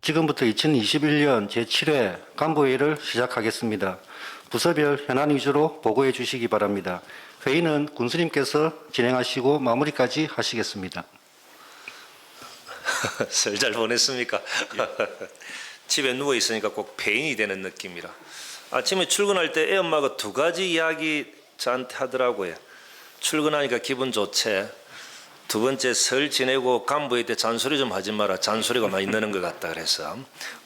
지금부터 2021년 제7회 간부회의를 시작하겠습니다. 부서별 현안 위주로 보고해 주시기 바랍니다. 회의는 군수님께서 진행하시고 마무리까지 하시겠습니다. 설 잘 보냈습니까? 집에 누워 있으니까 꼭 폐인이 되는 느낌이라. 아침에 출근할 때 애 엄마가 두 가지 이야기 저한테 하더라고요. 출근하니까 기분 좋지. 두 번째, 설 지내고 간부회 때 잔소리 좀 하지 마라. 잔소리가 많이 느는 것 같다 그래서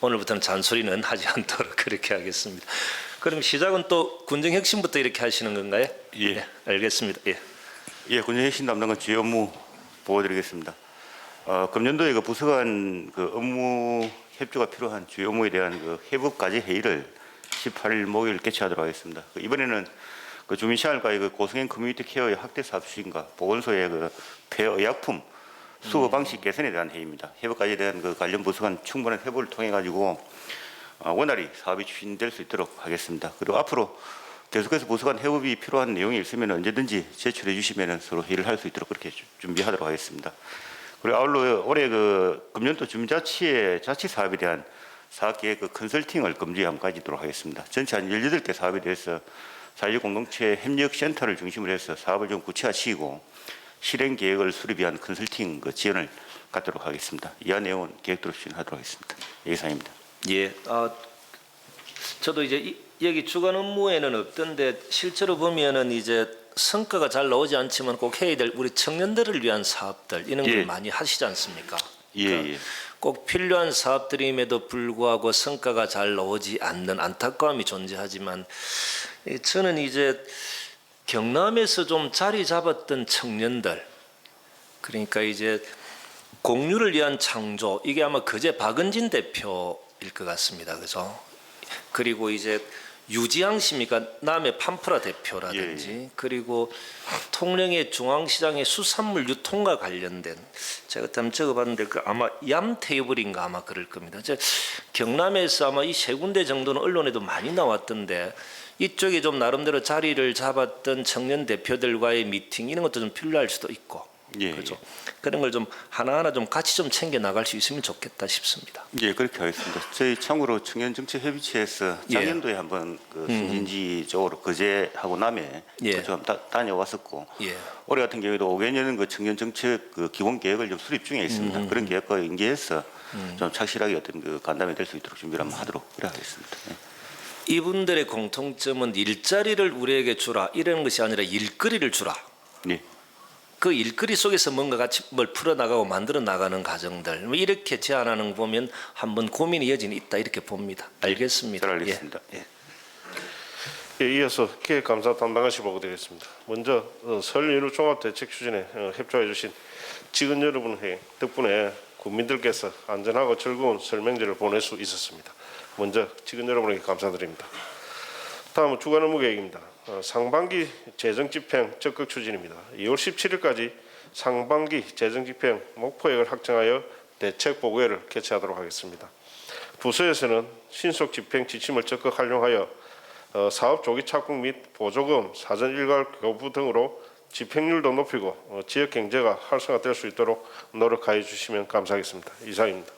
오늘부터는 잔소리는 하지 않도록 그렇게 하겠습니다. 그럼 시작은 또 군정혁신부터 이렇게 하시는 건가요? 예. 네, 알겠습니다. 예. 예, 군정혁신 담당관 주요 업무 보고드리겠습니다. 금년도에 그 부서 간 그 업무 협조가 필요한 주요 업무에 대한 그 회부까지 회의를 18일 목요일 개최하도록 하겠습니다. 이번에는 그 주민생활과의 그 고성형 커뮤니티 케어의 확대 사업 추진과 보건소의 그 폐의약품 수거 방식 개선에 대한 회의입니다. 회부까지에 대한 그 관련 부서 간 충분한 회부를 통해 가지고 원활히 사업이 추진될 수 있도록 하겠습니다. 그리고 앞으로 계속해서 부서 간 회부비 필요한 내용이 있으면 언제든지 제출해 주시면 서로 회의를 할 수 있도록 그렇게 준비하도록 하겠습니다. 그리고 아울러 올해 그 금년도 주민자치의 자치 사업에 대한 사업계획 그 컨설팅을 검증함까지도록 하겠습니다. 전체 한 18개 사업에 대해서 사회적 공동체 협력센터를 중심으로 해서 사업을 좀 구체화시키고 실행 계획을 수립 위한 컨설팅 그 지원을 갖도록 하겠습니다. 이한 내용은 계획대로 추진하도록 하겠습니다. 이상입니다. 예. 저도 이제 여기 주간 업무에는 없던데 실제로 보면은 이제 성과가 잘 나오지 않지만 꼭 해야 될 우리 청년들을 위한 사업들 이런 걸 예. 많이 하시지 않습니까? 예, 그러니까 예. 꼭 필요한 사업들임에도 불구하고 성과가 잘 나오지 않는 안타까움이 존재하지만 저는 이제 경남에서 좀 자리 잡았던 청년들 그러니까 이제 공유를 위한 창조 이게 아마 그제 박은진 대표일 것 같습니다. 그죠? 그리고 이제 유지양 씨입니까? 남해 판프라 대표라든지 예. 그리고 통영의 중앙시장의 수산물 유통과 관련된 제가 한번 적어봤는데 그 아마 얌 테이블인가 아마 그럴 겁니다. 경남에서 아마 이 세 군데 정도는 언론에도 많이 나왔던데 이쪽에 좀 나름대로 자리를 잡았던 청년 대표들과의 미팅 이런 것도 좀 필요할 수도 있고 예, 그렇죠. 예. 그런 걸 좀 하나하나 좀 같이 좀 챙겨 나갈 수 있으면 좋겠다 싶습니다. 예, 그렇게 하겠습니다. 저희 참고로 청년정책협의체에서 작년도에 한번 그 신진지 쪽으로 거제하고 남해 예. 그쪽 한번 다녀왔었고 예. 올해 같은 경우에도 5개년은 그 청년정책 그 기본 계획을 좀 수립 중에 있습니다. 그런 계획과 연계해서 좀 착실하게 어떤 그 간담회 될 수 있도록 준비를 한번 하도록 그래 하겠습니다. 예. 이분들의 공통점은 일자리를 우리에게 주라 이런 것이 아니라 일거리를 주라. 네. 그 일거리 속에서 뭔가 같이 뭘 풀어나가고 만들어 나가는 과정들 뭐 이렇게 제안하는 거 보면 한번 고민의 여지는 있다 이렇게 봅니다. 알겠습니다. 잘 알겠습니다. 예. 예, 이어서 기획감사 담당하시 보고 드리겠습니다. 먼저 설 연휴 종합대책 추진에 협조해 주신 직원 여러분의 덕분에 국민들께서 안전하고 즐거운 설명제를 보낼 수 있었습니다. 먼저 직원 여러분에게 감사드립니다. 다음은 주간 업무 계획입니다. 상반기 재정집행 적극 추진입니다. 2월 17일까지 상반기 재정집행 목표액을 확정하여 대책 보고회를 개최하도록 하겠습니다. 부서에서는 신속 집행 지침을 적극 활용하여 사업 조기 착공 및 보조금, 사전 일괄 교부 등으로 집행률도 높이고 지역 경제가 활성화될 수 있도록 노력하여 주시면 감사하겠습니다. 이상입니다.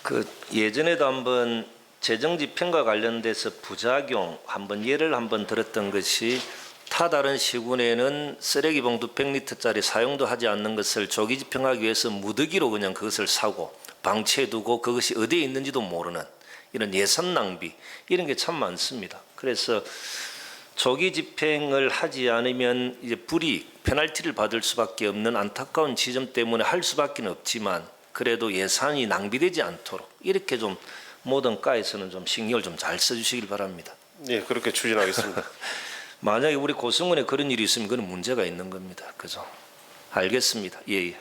그 예전에도 한번 재정 집행과 관련돼서 부작용 예를 한번 들었던 것이 타 다른 시군에는 쓰레기 봉투 100리터짜리 사용도 하지 않는 것을 조기 집행하기 위해서 무더기로 그냥 그것을 사고 방치해 두고 그것이 어디에 있는지도 모르는 이런 예산 낭비 이런 게 참 많습니다. 그래서 조기 집행을 하지 않으면 이제 불이익, 페널티를 받을 수밖에 없는 안타까운 지점 때문에 할 수밖에 없지만 그래도 예산이 낭비되지 않도록 이렇게 좀 모든 과에서는 좀 신경을 좀 잘 써주시길 바랍니다. 예, 그렇게 추진하겠습니다. 만약에 우리 고성군에 그런 일이 있으면 그건 문제가 있는 겁니다. 그죠? 알겠습니다. 예.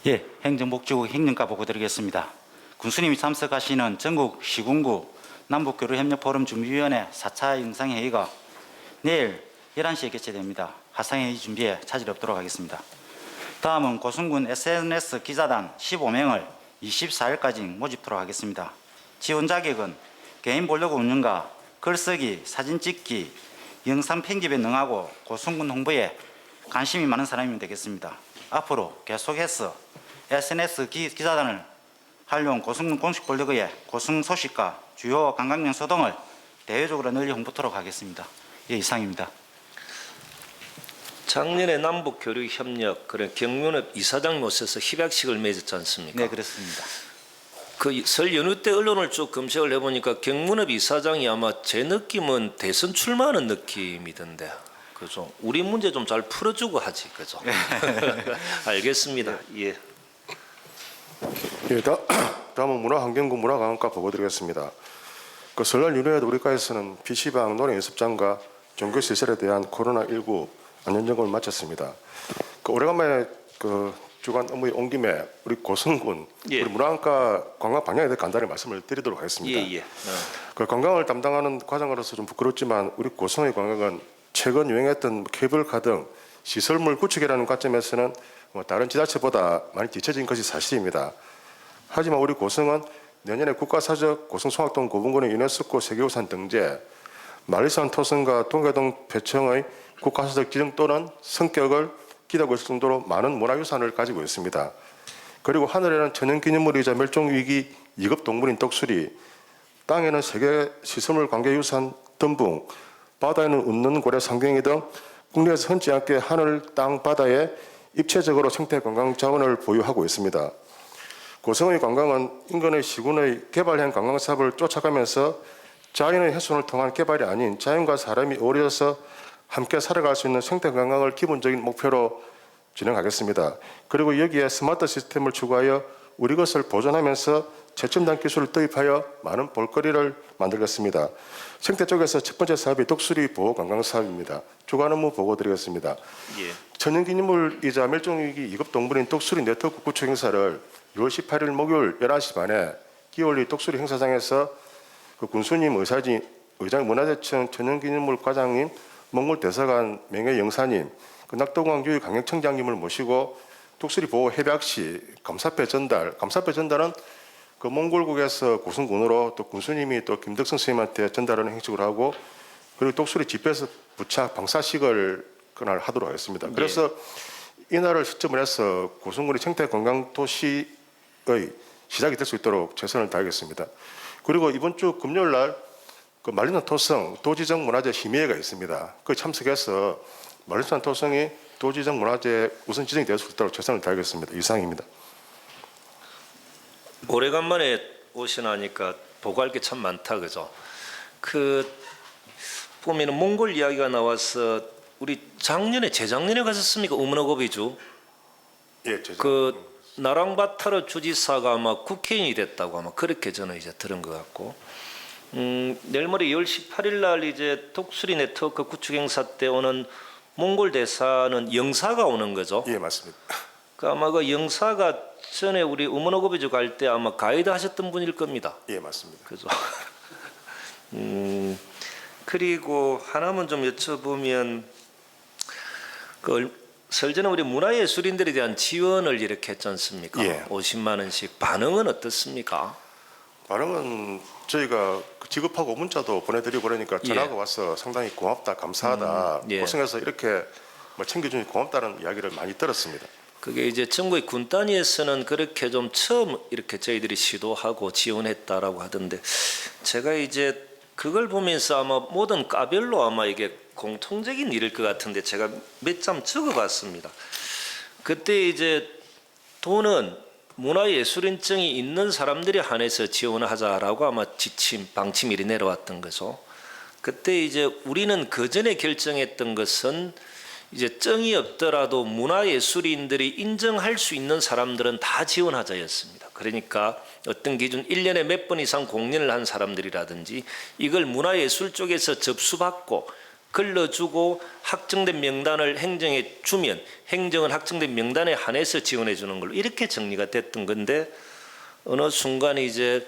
예, 행정복지부 행정과 보고 드리겠습니다. 군수님이 참석하시는 전국 시군구 남북교류협력포럼 준비위원회 4차 영상회의가 내일 11시에 개최됩니다. 화상회의 준비에 차질 없도록 하겠습니다. 다음은 고성군 SNS 기자단 15명을 24일까지 모집토록 하겠습니다. 지원 자격은 개인 블로그 운영과 글쓰기, 사진 찍기, 영상 편집에 능하고 고성군 홍보에 관심이 많은 사람이면 되겠습니다. 앞으로 계속해서 SNS 기자단을 활용 고승 공식 블로그에 고승 소식과 주요 관광 명소 등을 대외적으로 널리 홍보토록 하겠습니다. 예, 이상입니다. 작년에 남북 교류 협력 그런 경문업 이사장님 오셔서 협약식을 맺었지 않습니까? 네, 그렇습니다. 그 설 연휴 때 언론을 쭉 검색을 해보니까 경문업 이사장이 아마 제 느낌은 대선 출마하는 느낌이던데, 그죠? 우리 문제 좀 잘 풀어주고 하지, 그죠? 알겠습니다. 예. 예, 다음은 문화환경부 문화관광과 보고드리겠습니다. 그 설날 연휴에도 우리과에서는 PC방, 노래 연습장과 종교시설에 대한 코로나19 안전점검을 마쳤습니다. 그 오래간만에 그 주간 업무에 온 김에 우리 고성군 예. 우리 문화관과 관광 방향에 대해 간단히 말씀을 드리도록 하겠습니다. 예. 그 관광을 담당하는 과장으로서 좀 부끄럽지만 우리 고성의 관광은 최근 유행했던 케이블카 등 시설물 구축이라는 관점에서는 다른 지자체보다 많이 뒤처진 것이 사실입니다. 하지만 우리 고성은 내년에 국가사적 고성송악동 고분군의 유네스코 세계유산 등재, 만리산 토성과 동해동 배청의 국가사적 지정 또는 성격을 기대하고 있을 정도로 많은 문화유산을 가지고 있습니다. 그리고 하늘에는 천연기념물이자 멸종위기 2급 동물인 독수리, 땅에는 세계 시설물 관계유산 덤붕, 바다에는 웃는 고래 상경이 등 국내에서 흔치 않게 하늘, 땅, 바다에 입체적으로 생태 관광 자원을 보유하고 있습니다. 고성의 관광은 인근의 시군의 개발형 관광 사업을 쫓아가면서 자연의 훼손을 통한 개발이 아닌 자연과 사람이 어우러져서 함께 살아갈 수 있는 생태 관광을 기본적인 목표로 진행하겠습니다. 그리고 여기에 스마트 시스템을 추가하여 우리 것을 보존하면서 최첨단 기술을 도입하여 많은 볼거리를 만들겠습니다. 생태 쪽에서 첫 번째 사업이 독수리 보호 관광 사업입니다. 주간 업무 보고 드리겠습니다. 예. 천연기념물이자 멸종위기 2급 동물인 독수리 네트워크 구축 행사를 6월 18일 목요일 11시 반에 기월리 독수리 행사장에서 그 군수님 의장 문화재청 천연기념물 과장님, 몽골 대사관 명예영사님, 그 낙동강 유유 강력청장님을 모시고 독수리 보호 협약 시 감사패 전달은 그 몽골국에서 고성군으로 또 군수님이 또 김덕성 선생님한테 전달하는 형식으로 하고, 그리고 독수리 집에서 부착 방사식을 그날 하도록 하겠습니다. 그래서 이날을 시점을 해서 고성군이 생태 관광 도시의 시작이 될 수 있도록 최선을 다하겠습니다. 그리고 이번 주 금요일 날 그 만리산 토성 도지정 문화재 심의회가 있습니다. 그 참석해서 만리산 토성이 도지정 문화재 우선 지정이 될 수 있도록 최선을 다하겠습니다. 이상입니다. 오래간만에 오시나니까 보고할 게 참 많다, 그죠? 그 보면은 몽골 이야기가 나와서 우리 재작년에 갔었습니까? 우문어고비주. 예, 그 나랑바타르 주지사가 아마 국회의원이 됐다고 아마 그렇게 저는 이제 들은 것 같고, 내일 모레 2월 18일 날 이제 독수리 네트워크 구축 행사 때 오는 몽골 대사는 영사가 오는 거죠. 예, 맞습니다. 그 아마 그 영사가 전에 우리 우문어고비주 갈 때 아마 가이드 하셨던 분일 겁니다. 예, 맞습니다. 그죠? 그리고 하나만 좀 여쭤보면 그 설전에 우리 문화예술인들에 대한 지원을 이렇게 했지 않습니까? 예. 50만 원씩. 반응은 어떻습니까? 반응은 저희가 지급하고 문자도 보내드리고 그러니까 전화가 예. 와서 상당히 고맙다, 감사하다, 예. 고생해서 이렇게 챙겨주니 고맙다는 이야기를 많이 들었습니다. 그게 이제 전국의 군 단위에서는 그렇게 좀 처음 이렇게 저희들이 시도하고 지원했다라고 하던데, 제가 이제 그걸 보면서 아마 모든 과별로 아마 이게 공통적인 일일 것 같은데 제가 몇 점 적어봤습니다. 그때 이제 돈은 문화예술인증이 있는 사람들이 한해서 지원하자라고 아마 방침일이 내려왔던 거죠. 그때 이제 우리는 그 전에 결정했던 것은 이제 증이 없더라도 문화예술인들이 인정할 수 있는 사람들은 다 지원하자였습니다. 그러니까 어떤 기준 1년에 몇 번 이상 공연을 한 사람들이라든지 이걸 문화예술 쪽에서 접수받고 걸러주고 확정된 명단을 행정에 주면 행정은 확정된 명단에 한해서 지원해 주는 걸로 이렇게 정리가 됐던 건데, 어느 순간 이제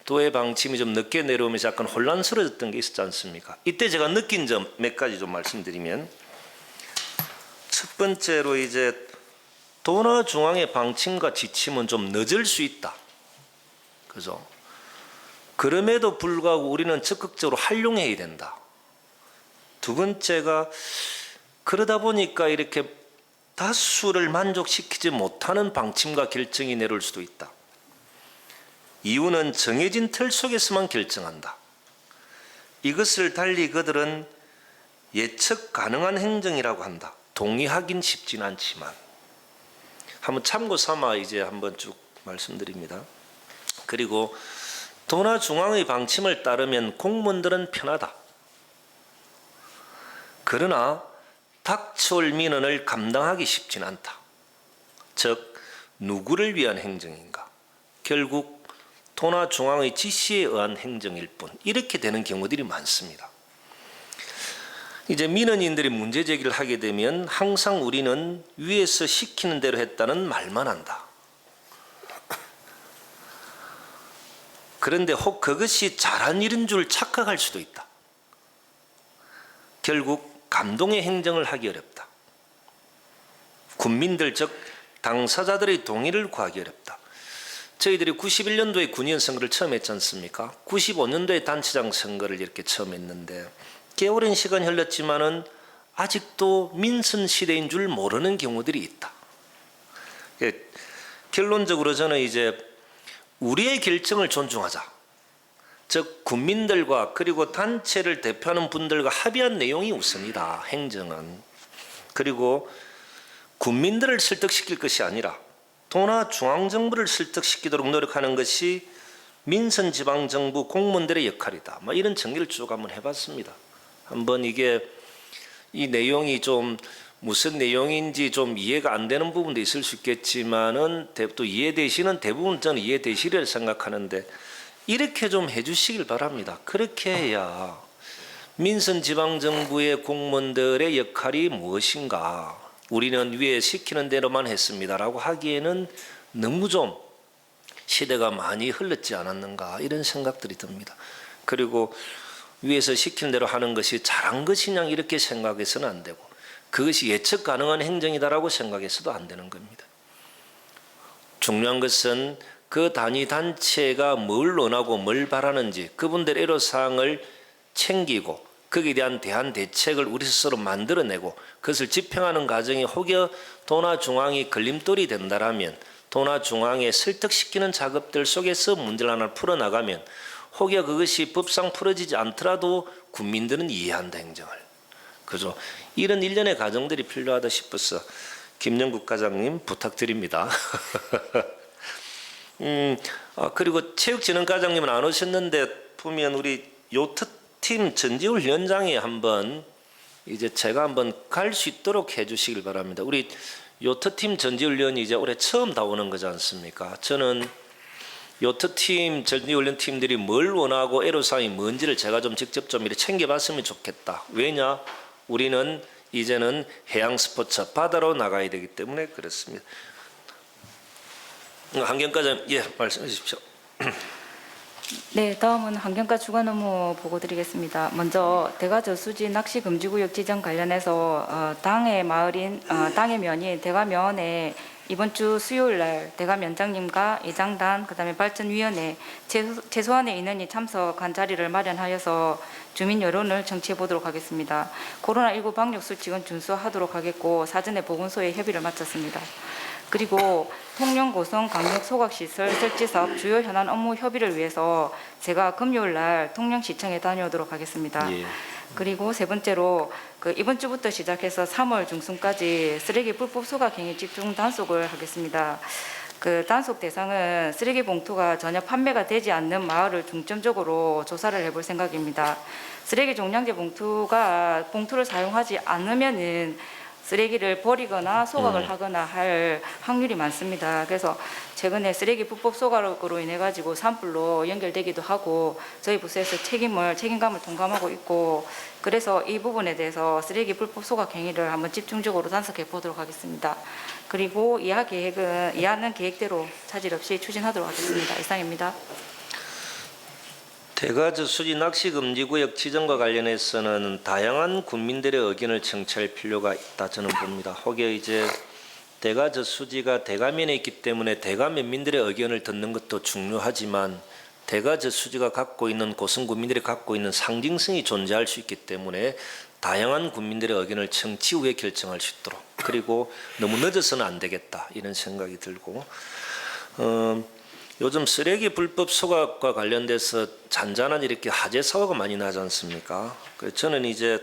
도의 방침이 좀 늦게 내려오면서 약간 혼란스러워졌던 게 있었지 않습니까? 이때 제가 느낀 점 몇 가지 좀 말씀드리면, 첫 번째로 이제 도나 중앙의 방침과 지침은 좀 늦을 수 있다. 그죠? 그럼에도 불구하고 우리는 적극적으로 활용해야 된다. 두 번째가 그러다 보니까 이렇게 다수를 만족시키지 못하는 방침과 결정이 내려올 수도 있다. 이유는 정해진 틀 속에서만 결정한다. 이것을 달리 그들은 예측 가능한 행정이라고 한다. 동의하긴 쉽진 않지만. 한번 참고 삼아 이제 한번 쭉 말씀드립니다. 그리고 도나 중앙의 방침을 따르면 공무원들은 편하다. 그러나 닥쳐올 민원을 감당하기 쉽진 않다. 즉 누구를 위한 행정인가? 결국 도나 중앙의 지시에 의한 행정일 뿐. 이렇게 되는 경우들이 많습니다. 이제 민원인들이 문제 제기를 하게 되면 항상 우리는 위에서 시키는 대로 했다는 말만 한다. 그런데 혹 그것이 잘한 일인 줄 착각할 수도 있다. 결국 감동의 행정을 하기 어렵다. 군민들 즉 당사자들의 동의를 구하기 어렵다. 저희들이 91년도에 군의원 선거를 처음 했지 않습니까? 95년도에 단체장 선거를 이렇게 처음 했는데 꽤 오랜 시간이 흘렀지만은 아직도 민선 시대인 줄 모르는 경우들이 있다. 결론적으로 저는 이제 우리의 결정을 존중하자. 즉 국민들과 그리고 단체를 대표하는 분들과 합의한 내용이 우선이다. 행정은. 그리고 국민들을 설득시킬 것이 아니라 도나 중앙정부를 설득시키도록 노력하는 것이 민선지방정부 공무원들의 역할이다. 이런 정리를 쭉 한번 해봤습니다. 한번 이게 이 내용이 좀 무슨 내용인지 좀 이해가 안 되는 부분도 있을 수 있겠지만은 또 이해되시는 대부분 저는 이해되시리라 생각하는데 이렇게 좀 해주시길 바랍니다. 그렇게 해야 민선지방정부의 공무원들의 역할이 무엇인가? 우리는 위에 시키는 대로만 했습니다라고 하기에는 너무 좀 시대가 많이 흘렀지 않았는가 이런 생각들이 듭니다. 그리고 위에서 시키는 대로 하는 것이 잘한 것이냐 이렇게 생각해서는 안 되고 그것이 예측 가능한 행정이다라고 생각해서도 안 되는 겁니다. 중요한 것은 그 단위 단체가 뭘 원하고 뭘 바라는지 그분들의 애로사항을 챙기고 거기에 대한 대안 대책을 우리 스스로 만들어내고 그것을 집행하는 과정이 혹여 도나 중앙이 걸림돌이 된다라면 도나 중앙에 설득시키는 작업들 속에서 문제를 하나 풀어나가면 혹여 그것이 법상 풀어지지 않더라도 국민들은 이해한다 행정을. 그죠? 이런 일련의 과정들이 필요하다 싶어서 김영국 과장님 부탁드립니다. 그리고 체육진흥과장님은 안 오셨는데 보면 우리 요트팀 전지훈 위원장이 한번 이제 제가 한번 갈 수 있도록 해주시길 바랍니다. 우리 요트팀 전지훈 위원이 이제 올해 처음 다 오는 거지 않습니까? 저는 요트팀 전지훈련 팀들이 뭘 원하고 애로사항이 뭔지를 제가 좀 직접 좀 이렇게 챙겨봤으면 좋겠다. 왜냐? 우리는 이제는 해양 스포츠 바다로 나가야 되기 때문에 그렇습니다. 환경과장 말씀해 주십시오. 네, 다음은 환경과 주간 업무 보고 드리겠습니다. 먼저 대가저수지 낚시금지구역 지정 관련해서 당의 면인 대가면에 이번 주 수요일 날 대가면장님과 이장단 그다음에 발전위원회 최소한의 인원이 참석한 자리를 마련하여서 주민 여론을 정치해 보도록 하겠습니다. 코로나19 방역 수칙은 준수하도록 하겠고 사전에 보건소에 협의를 마쳤습니다. 그리고 통영 고성 강력 소각시설 설치 사업 주요 현안 업무 협의를 위해서 제가 금요일 날 통영시청에 다녀오도록 하겠습니다. 예. 그리고 세 번째로 이번 주부터 시작해서 3월 중순까지 쓰레기 불법 소각 행위 집중 단속을 하겠습니다. 단속 대상은 쓰레기 봉투가 전혀 판매가 되지 않는 마을을 중점적으로 조사를 해볼 생각입니다. 쓰레기 종량제 봉투를 사용하지 않으면은 쓰레기를 버리거나 소각을 하거나 할 확률이 많습니다. 그래서 최근에 쓰레기 불법 소각으로 인해 가지고 산불로 연결되기도 하고 저희 부서에서 책임감을 통감하고 있고 그래서 이 부분에 대해서 쓰레기 불법 소각 행위를 한번 집중적으로 단속해 보도록 하겠습니다. 그리고 이하는 계획대로 차질 없이 추진하도록 하겠습니다. 이상입니다. 대가저수지 낚시금지구역 지정과 관련해서는 다양한 국민들의 의견을 청취할 필요가 있다 저는 봅니다. 혹여 이제 대가저수지가 대가면에 있기 때문에 대가면민들의 의견을 듣는 것도 중요하지만 대가저수지가 갖고 있는 고성 국민들이 갖고 있는 상징성이 존재할 수 있기 때문에 다양한 국민들의 의견을 청취 후에 결정할 수 있도록 그리고 너무 늦어서는 안 되겠다 이런 생각이 들고 요즘 쓰레기 불법 소각과 관련돼서 잔잔한 이렇게 화재 사고가 많이 나지 않습니까? 그래서 저는 이제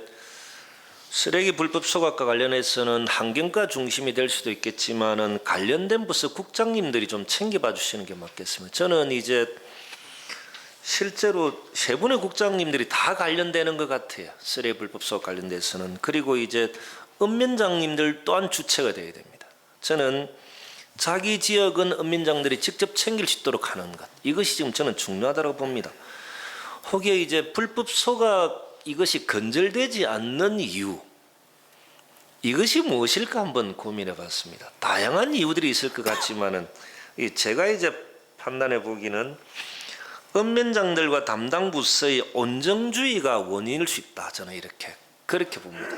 쓰레기 불법 소각과 관련해서는 환경과 중심이 될 수도 있겠지만은 관련된 부서 국장님들이 좀 챙겨봐 주시는 게 맞겠습니다. 저는 이제 실제로 세 분의 국장님들이 다 관련되는 것 같아요. 쓰레기 불법 소각 관련돼서는. 그리고 이제 읍면장님들 또한 주체가 되어야 됩니다. 저는 자기 지역은 읍면장들이 직접 챙길 수 있도록 하는 것. 이것이 지금 저는 중요하다고 봅니다. 혹여 이제 불법 소각 이것이 건절되지 않는 이유. 이것이 무엇일까 한번 고민해 봤습니다. 다양한 이유들이 있을 것 같지만은 제가 이제 판단해 보기는 읍면장들과 담당 부서의 온정주의가 원인일 수 있다. 저는 그렇게 봅니다.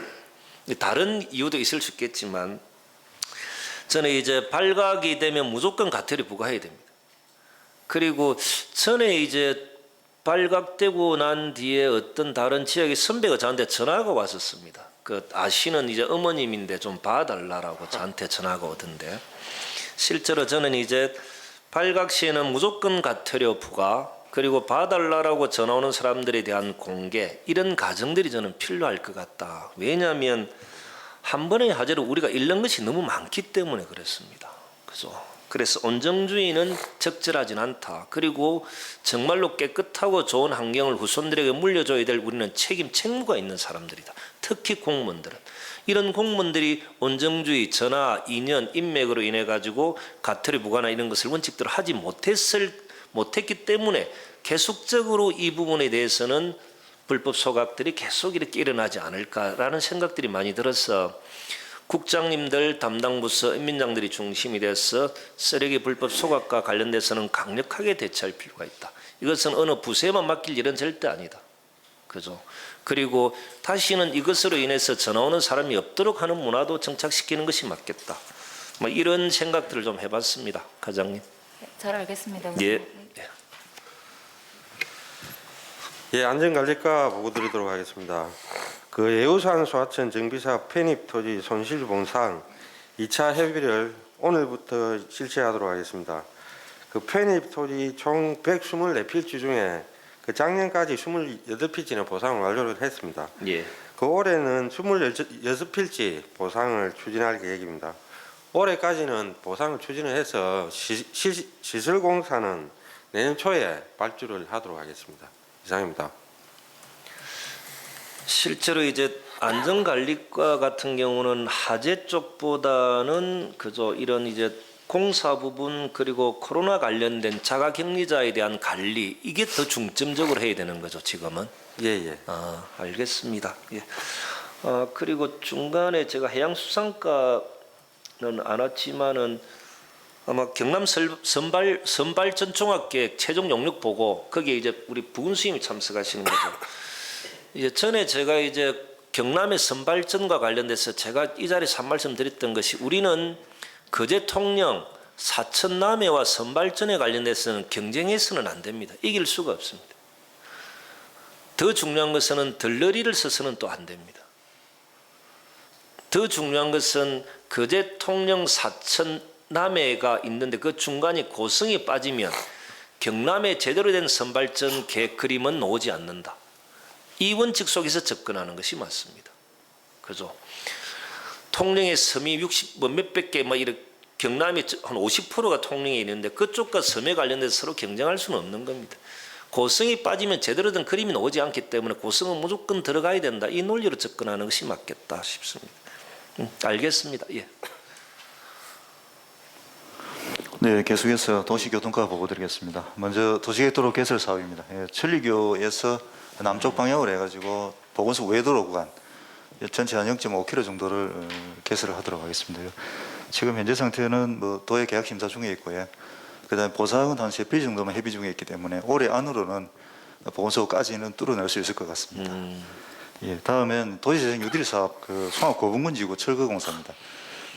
다른 이유도 있을 수 있겠지만 저는 이제 발각이 되면 무조건 과태료 부과해야 됩니다. 그리고 전에 이제 발각되고 난 뒤에 어떤 다른 지역의 선배가 저한테 전화가 왔었습니다. 그 아시는 이제 어머님인데 좀 봐달라고 저한테 전화가 오던데 실제로 저는 이제 발각 시에는 무조건 과태료 부과 그리고 봐달라고 전화 오는 사람들에 대한 공개 이런 과정들이 저는 필요할 것 같다. 왜냐하면 한 번의 화재를 우리가 잃는 것이 너무 많기 때문에 그렇습니다. 그래서 온정주의는 적절하진 않다. 그리고 정말로 깨끗하고 좋은 환경을 후손들에게 물려줘야 될 우리는 책무가 있는 사람들이다. 특히 공무원들은. 이런 공무원들이 온정주의, 전화, 인연, 인맥으로 인해 가지고 과태료 부과나 이런 것을 원칙대로 하지 못했기 때문에 계속적으로 이 부분에 대해서는 불법 소각들이 계속 이렇게 일어나지 않을까라는 생각들이 많이 들어서 국장님들, 담당 부서, 인민장들이 중심이 돼서 쓰레기 불법 소각과 관련돼서는 강력하게 대처할 필요가 있다. 이것은 어느 부서에만 맡길 일은 절대 아니다. 그죠? 그리고 다시는 이것으로 인해서 전화 오는 사람이 없도록 하는 문화도 정착시키는 것이 맞겠다. 뭐 이런 생각들을 좀 해봤습니다, 과장님. 잘 알겠습니다. 예. 예, 안전관리과 보고 드리도록 하겠습니다. 그 예우산 소하천 정비사업 편입 토지 손실보상 2차 협의를 오늘부터 실시하도록 하겠습니다. 그 편입 토지 총 124필지 중에 그 작년까지 28필지는 보상을 완료를 했습니다. 예. 그 올해는 26필지 보상을 추진할 계획입니다. 올해까지는 보상을 추진을 해서 시설공사는 내년 초에 발주를 하도록 하겠습니다. 이상입니다. 실제로 이제 안전관리과 같은 경우는 화재 쪽보다는 그저 이런 이제 공사 부분 그리고 코로나 관련된 자가격리자에 대한 관리 이게 더 중점적으로 해야 되는 거죠 지금은. 예예. 알겠습니다. 예. 그리고 중간에 제가 해양수산과는 안 왔지만은 아마 경남 선발전 종합계획 최종 용역 보고 거기에 이제 우리 부군수님이 참석하시는 거죠. 이제 전에 제가 이제 경남의 선발전과 관련돼서 제가 이 자리에서 한 말씀 드렸던 것이 우리는 거제 통영, 사천 남해와 선발전에 관련돼서는 경쟁해서는 안 됩니다. 이길 수가 없습니다. 더 중요한 것은 들러리를 써서는 또 안 됩니다. 더 중요한 것은 거제 통영, 사천 남해가 있는데 그 중간에 고성이 빠지면 경남에 제대로 된 선발전 계획 그림은 나오지 않는다. 이 원칙 속에서 접근하는 것이 맞습니다. 그죠? 통영의 섬이 60, 몇백 개, 이렇게 경남이 한 50%가 통영에 있는데 그쪽과 섬에 관련돼서 서로 경쟁할 수는 없는 겁니다. 고성이 빠지면 제대로 된 그림이 나오지 않기 때문에 고성은 무조건 들어가야 된다. 이 논리로 접근하는 것이 맞겠다 싶습니다. 알겠습니다. 예. 네, 계속해서 도시교통과 보고 드리겠습니다. 먼저 도시계도로 개설 사업입니다. 천리교에서 남쪽 방향으로 해가지고 보건소 외도로 구간 전체 한 0.5km 정도를 개설을 하도록 하겠습니다. 지금 현재 상태는 도의 계약 심사 중에 있고요. 그다음에 보상은 한 3필 정도만 협의 중에 있기 때문에 올해 안으로는 보건소까지는 뚫어낼 수 있을 것 같습니다. 예, 다음엔 도시재생 뉴딜 사업 송악 고분군지구 철거공사입니다.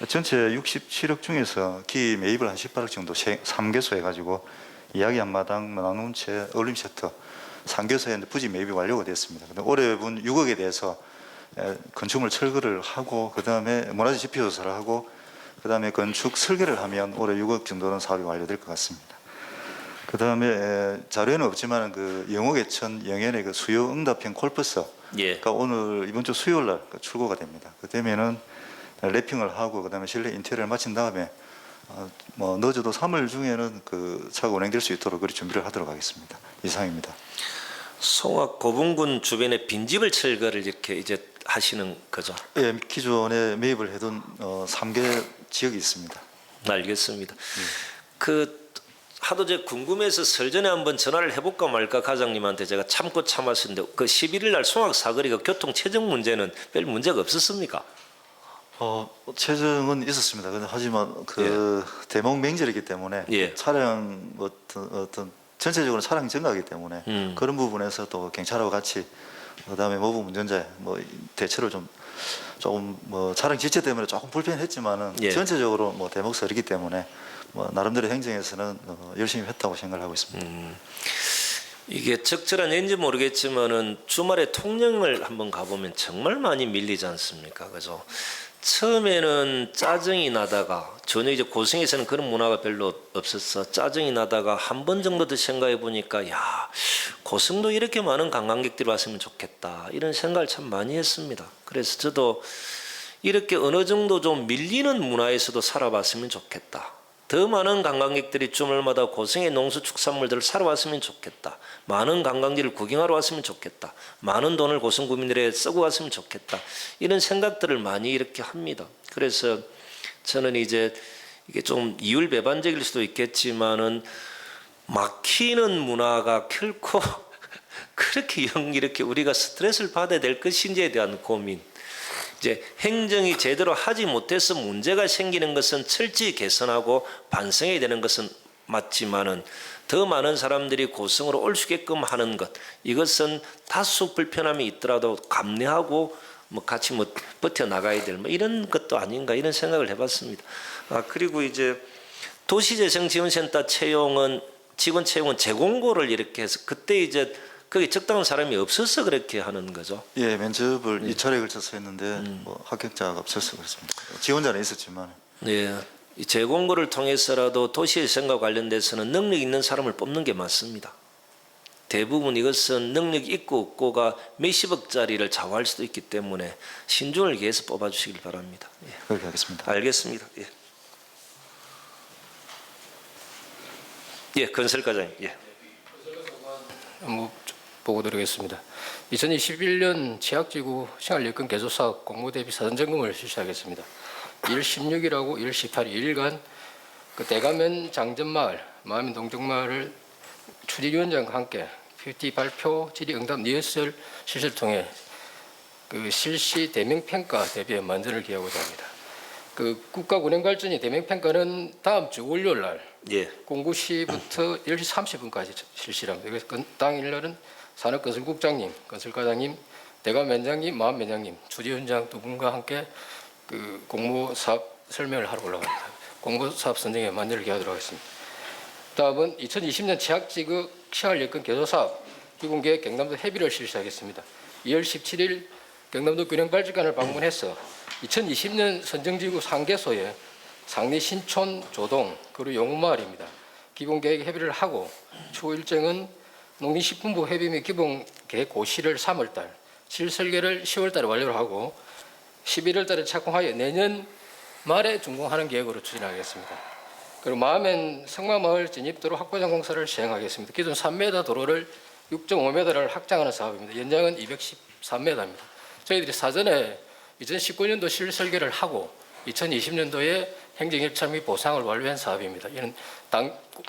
전체 67억 중에서 기 매입을 한 18억 정도 3개소 해가지고 이야기 한마당, 나눔채, 얼림셔터 3개소에 부지 매입이 완료가 됐습니다. 근데 올해 분 6억에 대해서 건축물 철거를 하고 그다음에 문화재 지표 조사를 하고 그다음에 건축 설계를 하면 올해 6억 정도는 사업이 완료될 것 같습니다. 그다음에 자료에는 없지만 그 영옥에천 영현의 그 수요 응답형 콜버스가 예. 오늘 이번 주 수요일 날 출고가 됩니다. 그때면은 랩핑을 하고 그다음에 실내 인테리어를 마친 다음에 뭐 늦어도 3월 중에는 그 차가 운행될 수 있도록 그렇게 준비를 하도록 하겠습니다. 이상입니다. 송악 고분군 주변에 빈집을 철거를 이렇게 이제 하시는 거죠. 예, 기존에 매입을 해둔 3개 지역이 있습니다. 알겠습니다. 그 하도 제가 궁금해서 설전에 한번 전화를 해볼까 말까 과장님한테 제가 참고 참았었는데 그 11일 날 송악 사거리가 교통 체증 문제는 별 문제가 없었습니까? 체증은 있었습니다. 근데 하지만 그 대목 명절이기 때문에 예. 차량 어떤 전체적으로 차량 증가하기 때문에 그런 부분에서 또 경찰하고 같이 그다음에 모범 운전자 뭐 대체로 조금 뭐 차량 지체 때문에 조금 불편했지만은 예. 전체적으로 뭐 대목 설이기 때문에 뭐 나름대로 행정에서는 열심히 했다고 생각을 하고 있습니다. 이게 적절한지 모르겠지만은 주말에 통영을 한번 가보면 정말 많이 밀리지 않습니까? 그죠? 처음에는 짜증이 나다가 전혀 이제 고성에서는 그런 문화가 별로 없었어. 짜증이 나다가 한 번 정도 더 생각해 보니까 야 고성도 이렇게 많은 관광객들이 왔으면 좋겠다 이런 생각을 참 많이 했습니다. 그래서 저도 이렇게 어느 정도 좀 밀리는 문화에서도 살아봤으면 좋겠다. 더 많은 관광객들이 주말마다 고성의 농수축산물들을 사러 왔으면 좋겠다. 많은 관광지를 구경하러 왔으면 좋겠다. 많은 돈을 고성 구민들에 쓰고 왔으면 좋겠다. 이런 생각들을 많이 이렇게 합니다. 그래서 저는 이제 이게 좀 이율배반적일 수도 있겠지만은 막히는 문화가 결코 그렇게 이렇게 우리가 스트레스를 받아야 될 것인지에 대한 고민. 이제 행정이 제대로 하지 못해서 문제가 생기는 것은 철저히 개선하고 반성해야 되는 것은 맞지만은 더 많은 사람들이 고성으로 올 수 있게끔 하는 것 이것은 다소 불편함이 있더라도 감내하고 뭐 같이 뭐 버텨 나가야 될 뭐 이런 것도 아닌가 이런 생각을 해봤습니다. 그리고 이제 도시재생지원센터 채용은 직원 채용은 재공고를 이렇게 해서 그때 이제 거기 적당한 사람이 없어서 그렇게 하는 거죠. 예, 면접을 2차례에 걸쳐서 했는데 뭐 합격자가 없어서 그렇습니다. 지원자는 있었지만. 네, 이 재공고를 통해서라도 도시재생과 관련돼서는 능력 있는 사람을 뽑는 게 맞습니다. 대부분 이것은 능력 있고 없고가 몇십억짜리를 좌우할 수도 있기 때문에 신중을 기해서 뽑아주시길 바랍니다. 예. 그렇게 하겠습니다. 알겠습니다. 예. 예, 건설과장님. 예. 보고드리겠습니다. 2021년 취약지구 생활여건 개조사업 공모 대비 사전 점검을 실시하겠습니다. 1월 16일하고 1월 18일 2일간 그 대가면 장전마을, 마면 동정마을을 추진위원장과 함께 PPT 발표, 질의응답 리허설 실시를 통해 그 실시 대명평가 대비에 만전을 기하고자 합니다. 그 국가운행발전이 대명평가는 다음 주 월요일 날 예. 09시부터 10시 30분까지 실시합니다. 그래서 당일날은 산업건설국장님, 건설과장님, 대감위원장님, 마음위원장님, 주지위원장 두 분과 함께 그 공모사업 설명을 하러 올라갑니다. 공모사업 선정에 만전을 기하도록 하겠습니다. 다음은 2020년 취약지구 생활여건 개조사업 기본계획 경남도 협의를 실시하겠습니다. 2월 17일 경남도 균형발전관을 방문해서 2020년 선정지구 3개소에 상리 신촌 조동 그리고 용우마을입니다. 기본계획 협의를 하고 추후 일정은 농림식품부 협의 및 기본계획 고시를 3월달, 실설계를 10월달에 완료를 하고 11월달에 착공하여 내년 말에 준공하는 계획으로 추진하겠습니다. 그리고 마하면 성마마을 진입도로 확보장 공사를 시행하겠습니다. 기존 3m 도로를 6.5m를 확장하는 사업입니다. 연장은 213m입니다. 저희들이 사전에 2019년도 실설계를 하고 2020년도에 행정협찬 및 보상을 완료한 사업입니다. 이는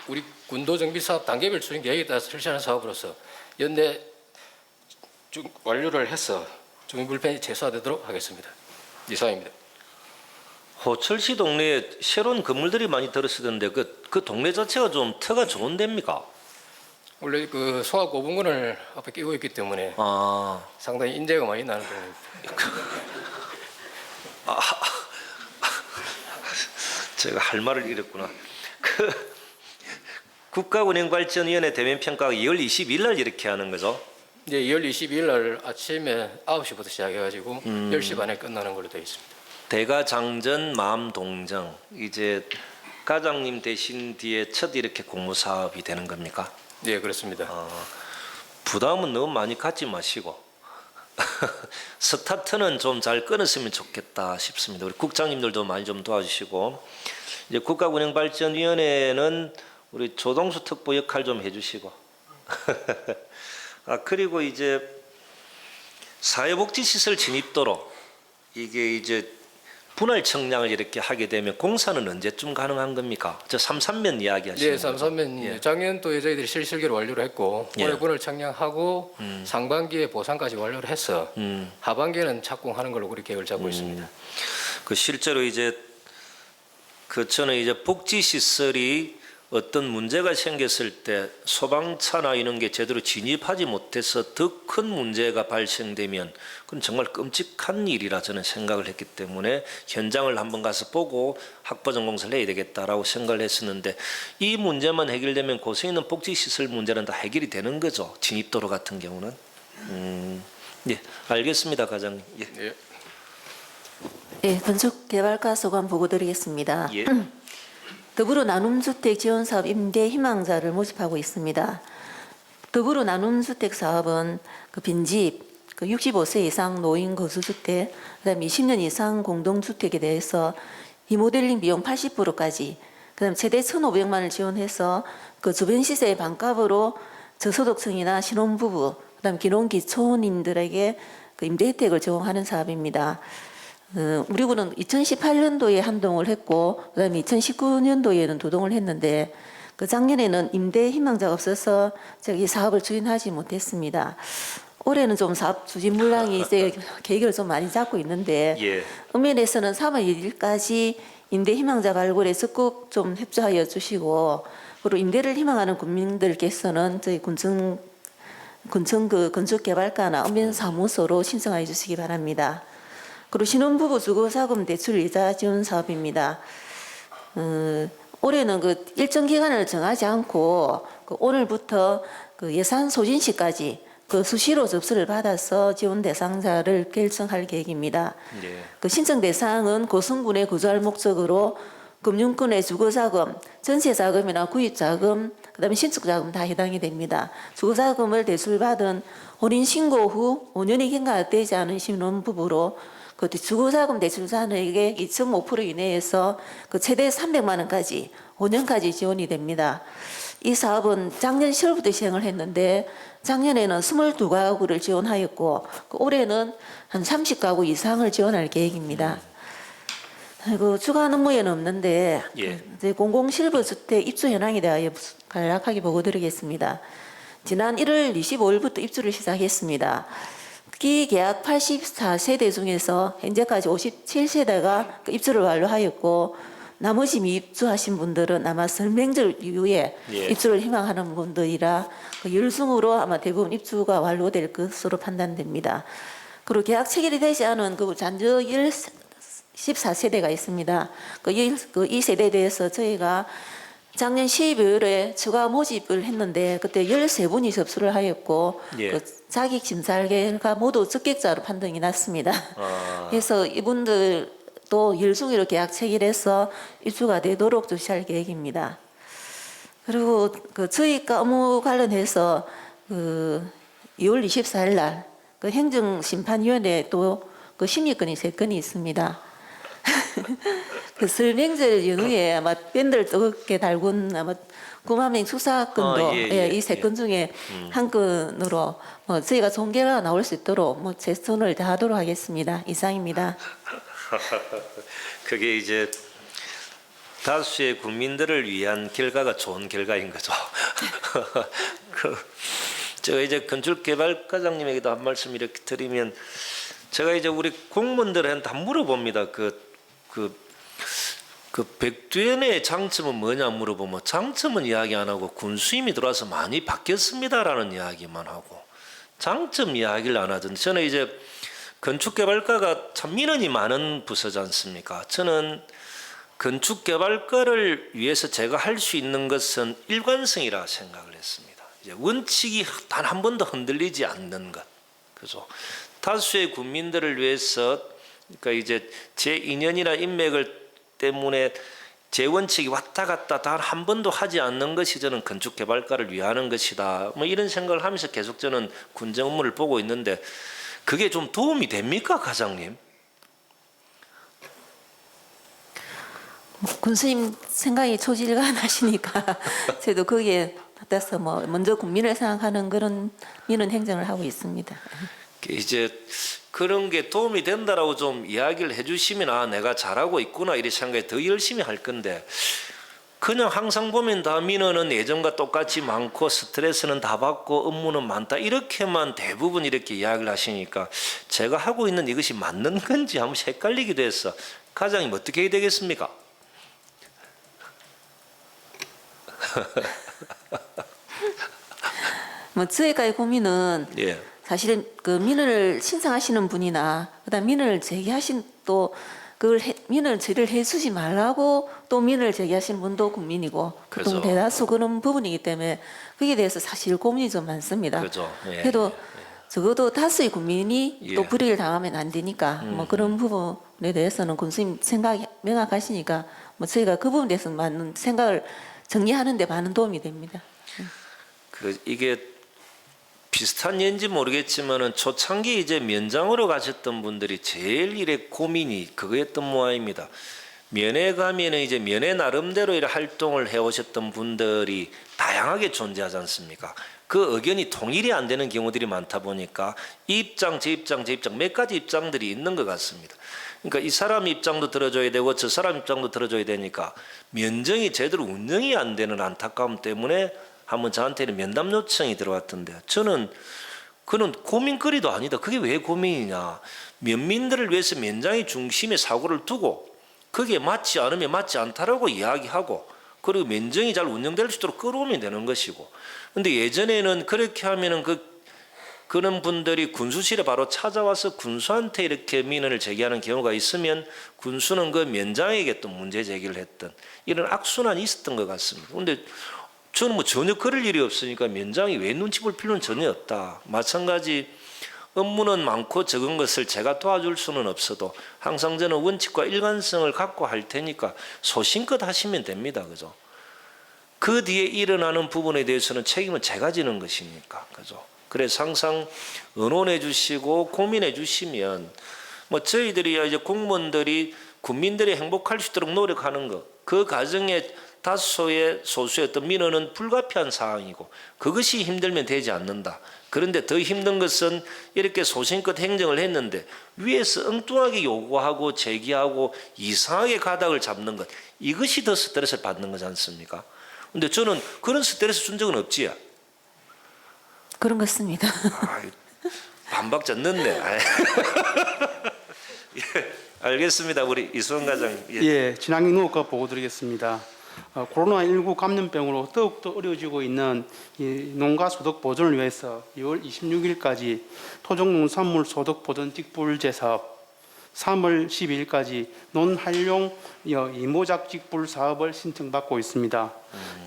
우리 군도 정비 사업 단계별 추진 계획에 따라서 실시하는 사업으로서 연내 완료를 해서 주민 불편이 최소화되도록 하겠습니다. 이상입니다. 호철시 동네에 새로운 건물들이 많이 들어서던데 그 동네 자체가 좀 터가 좋은 데입니까? 원래 그 소학 5분권을 앞에 끼고 있기 때문에 상당히 인재가 많이 나는 동네입니다. 제가 할 말을 잃었구나. 국가운행발전위원회 대면평가가 2월 22일 날 이렇게 하는 거죠. 이제 2월 22일 날 아침에 9시부터 시작해가지고 10시 반에 끝나는 걸로 되어 있습니다. 대가장전 마음동정 이제 과장님 되신 뒤에 첫 이렇게 공모 사업이 되는 겁니까? 네, 그렇습니다. 부담은 너무 많이 갖지 마시고 스타트는 좀 잘 끊었으면 좋겠다 싶습니다. 우리 국장님들도 많이 좀 도와주시고 이제 국가운영발전위원회는 우리 조동수 특보 역할 좀 해주시고 그리고 이제 사회복지시설 진입도로 이게 이제 분할 청량을 이렇게 하게 되면 공사는 언제쯤 가능한 겁니까? 저 3.3면 이야기 하시는 네, 거죠? 3.3면 작년도에 저희들이 실실기로 완료를 했고 예. 올해 분을 청량하고 상반기에 보상까지 완료를 해서 하반기에는 착공하는 걸로 우리 계획을 잡고 있습니다. 그 실제로 이제 저는 이제 복지 시설이 어떤 문제가 생겼을 때 소방차나 이런 게 제대로 진입하지 못해서 더 큰 문제가 발생되면 그건 정말 끔찍한 일이라 저는 생각을 했기 때문에 현장을 한번 가서 보고 확보전 공사를 해야 되겠다라고 생각을 했었는데 이 문제만 해결되면 고성 있는 복지 시설 문제는 다 해결이 되는 거죠. 진입도로 같은 경우는. 예, 알겠습니다, 과장님. 예. 예. 예, 건축개발과 소관 보고 드리겠습니다. 예. 더불어 나눔주택 지원사업 임대 희망자를 모집하고 있습니다. 더불어 나눔주택 사업은 그 빈집, 그 65세 이상 노인 거주주택, 그다음에 20년 이상 공동주택에 대해서 리모델링 비용 80%까지, 그다음 최대 1,500만 원을 지원해서 그 주변 시세의 반값으로 저소득층이나 신혼부부, 그다음 기농기초님들에게 그 임대 혜택을 제공하는 사업입니다. 우리 군은 2018년도에 한 동을 했고 그다음에 2019년도에는 2동을 했는데 그 작년에는 임대 희망자가 없어서 제가 이 사업을 추진하지 못했습니다. 올해는 좀 사업 추진 물량이 이제 계획을 좀 많이 잡고 있는데 예. 읍면에서는 3월 1일까지 임대 희망자 발굴에 적극 좀 협조하여 주시고 그리고 임대를 희망하는 국민들께서는 저희 군청 그 건축개발과나 읍면 사무소로 신청하여 주시기 바랍니다. 그리고 신혼부부 주거자금 대출 이자 지원 사업입니다. 올해는 그 일정 기간을 정하지 않고 그 오늘부터 그 예산 소진 시까지 그 수시로 접수를 받아서 지원 대상자를 결정할 계획입니다. 예. 그 신청 대상은 고성군에 거주할 목적으로 금융권의 주거자금, 전세자금이나 구입자금, 그다음에 신축자금 다 해당이 됩니다. 주거자금을 대출받은 혼인신고 후 5년이 경과되지 않은 신혼부부로 그 주거자금 대출자에게 2.5% 이내에서 그 최대 300만 원까지 5년까지 지원이 됩니다. 이 사업은 작년 10월부터 시행을 했는데 작년에는 22가구를 지원하였고 그 올해는 한 30가구 이상을 지원할 계획입니다. 그리고 주간 업무에는 없는데 예. 이제 공공실버주택 입주 현황에 대하여 간략하게 보고드리겠습니다. 지난 1월 25일부터 입주를 시작했습니다. 기계약 84세대 중에서 현재까지 57세대가 입주를 완료하였고 나머지 미입주하신 분들은 아마 설명절 이후에 예. 입주를 희망하는 분들이라 그 열중으로 아마 대부분 입주가 완료될 것으로 판단됩니다. 그리고 계약 체결이 되지 않은 그 잔여 14세대가 있습니다. 이 세대에 대해서 저희가 작년 12월에 추가 모집을 했는데 그때 13분이 접수를 하였고 예. 그 자격 심사 결과 모두 적격자로 판정이 났습니다. 그래서 이분들도 열중으로 계약 체결해서 입주가 되도록 조치할 계획입니다. 그리고 그 저희가 업무 관련해서 그 2월 24일 날 그 행정심판위원회 또 그 심의건이 3건이 있습니다. 그 설명절 연후에 아마 밴드를 뜨겁게 달군 아마 구마명 수사건도 이 3건 중에 한 건으로 저희가 좋은 결과가 나올 수 있도록 최선을 다하도록 하겠습니다. 이상입니다. 그게 이제 다수의 국민들을 위한 결과가 좋은 결과인 거죠. 제가 이제 건축개발과장님에게도 한 말씀 이렇게 드리면 제가 이제 우리 공무원들한테 다 물어봅니다. 그 백두현의 장점은 뭐냐 물어보면 장점은 이야기 안 하고 군수임이 들어와서 많이 바뀌었습니다라는 이야기만 하고 장점 이야기를 안 하던데 저는 이제 건축개발과가 참 민원이 많은 부서지 않습니까? 저는 건축개발과를 위해서 제가 할 수 있는 것은 일관성이라 생각을 했습니다. 이제 원칙이 단 한 번도 흔들리지 않는 것. 그죠? 다수의 국민들을 위해서 그러니까 이제 제 인연이나 인맥을 때문에 제 원칙이 왔다 갔다 단 한 번도 하지 않는 것이 저는 건축 개발가를 위하는 것이다. 뭐 이런 생각을 하면서 계속 저는 군정 업무를 보고 있는데 그게 좀 도움이 됩니까, 과장님? 군수님 생각이 초질간하시니까 저도 거기에 따라서 뭐 먼저 국민을 생각하는 그런 행정을 하고 있습니다. 이제 그런 게 도움이 된다라고 좀 이야기를 해주시면 아 내가 잘하고 있구나 이런 생각에 더 열심히 할 건데 그냥 항상 보면 다 민원은 예전과 똑같이 많고 스트레스는 다 받고 업무는 많다 이렇게만 대부분 이렇게 이야기를 하시니까 제가 하고 있는 이것이 맞는 건지 한번 헷갈리기도 해서 과장님 어떻게 해야 되겠습니까? 뭐 저희가의 고민은 예. 사실은 그 민원을 신청하시는 분이나 그다음 민원을 제기하신 또 그걸 민원을 제기를 해주지 말라고 또 민원을 제기하시는 분도 국민이고 보통 그죠. 대다수 그런 부분이기 때문에 거기에 대해서 사실 고민이 좀 많습니다. 그죠. 예. 그래도 적어도 다수의 국민이 예. 또 불이익을 당하면 안 되니까 뭐 그런 부분에 대해서는 군수님 생각이 명확하시니까 뭐 저희가 그 부분에 대해서 많은 생각을 정리하는 데 많은 도움이 됩니다. 그 이게 비슷한 예인지 모르겠지만은 초창기 이제 면장으로 가셨던 분들이 제일 일의 고민이 그거였던 모양입니다. 면회 가면은 이제 면회 나름대로 이런 활동을 해오셨던 분들이 다양하게 존재하지 않습니까? 그 의견이 통일이 안 되는 경우들이 많다 보니까 이 입장, 제 입장, 제 입장 몇 가지 입장들이 있는 것 같습니다. 그러니까 이 사람 입장도 들어줘야 되고 저 사람 입장도 들어줘야 되니까 면정이 제대로 운영이 안 되는 안타까움 때문에 한번 저한테는 면담 요청이 들어왔던데 저는 그는 고민거리도 아니다. 그게 왜 고민이냐. 면민들을 위해서 면장이 중심에 사고를 두고 그게 맞지 않으면 맞지 않다라고 이야기하고 그리고 면정이 잘 운영될 수 있도록 끌어오면 되는 것이고 근데 예전에는 그렇게 하면은 그런 분들이 군수실에 바로 찾아와서 군수한테 이렇게 민원을 제기하는 경우가 있으면 군수는 그 면장에게 또 문제 제기를 했던 이런 악순환이 있었던 것 같습니다. 근데 저는 뭐 전혀 그럴 일이 없으니까 면장이 왜 눈치 볼 필요는 전혀 없다. 마찬가지 업무는 많고 적은 것을 제가 도와줄 수는 없어도 항상 저는 원칙과 일관성을 갖고 할 테니까 소신껏 하시면 됩니다. 그죠? 그 뒤에 일어나는 부분에 대해서는 책임은 제가 지는 것이니까. 그죠? 그래서 항상 의논해 주시고 고민해 주시면 뭐 저희들이 이제 공무원들이 국민들이 행복할 수 있도록 노력하는 것, 그 과정에 다수의 소수의 어떤 민원은 불가피한 상황이고 그것이 힘들면 되지 않는다. 그런데 더 힘든 것은 이렇게 소신껏 행정을 했는데 위에서 엉뚱하게 요구하고 제기하고 이상하게 가닥을 잡는 것 이것이 더 스트레스를 받는 거지 않습니까? 근데 저는 그런 스트레스 준 적은 없지요. 그런 것 같습니다. 반박자 늦네. 예, 알겠습니다. 우리 이수원 과장님. 예, 진앙기 농업과 보고 드리겠습니다. 코로나19 감염병으로 더욱더 어려워지고 있는 이 농가 소득 보존을 위해서 2월 26일까지 토종농산물 소득 보존 직불제 사업, 3월 12일까지 논활용 이모작 직불 사업을 신청받고 있습니다.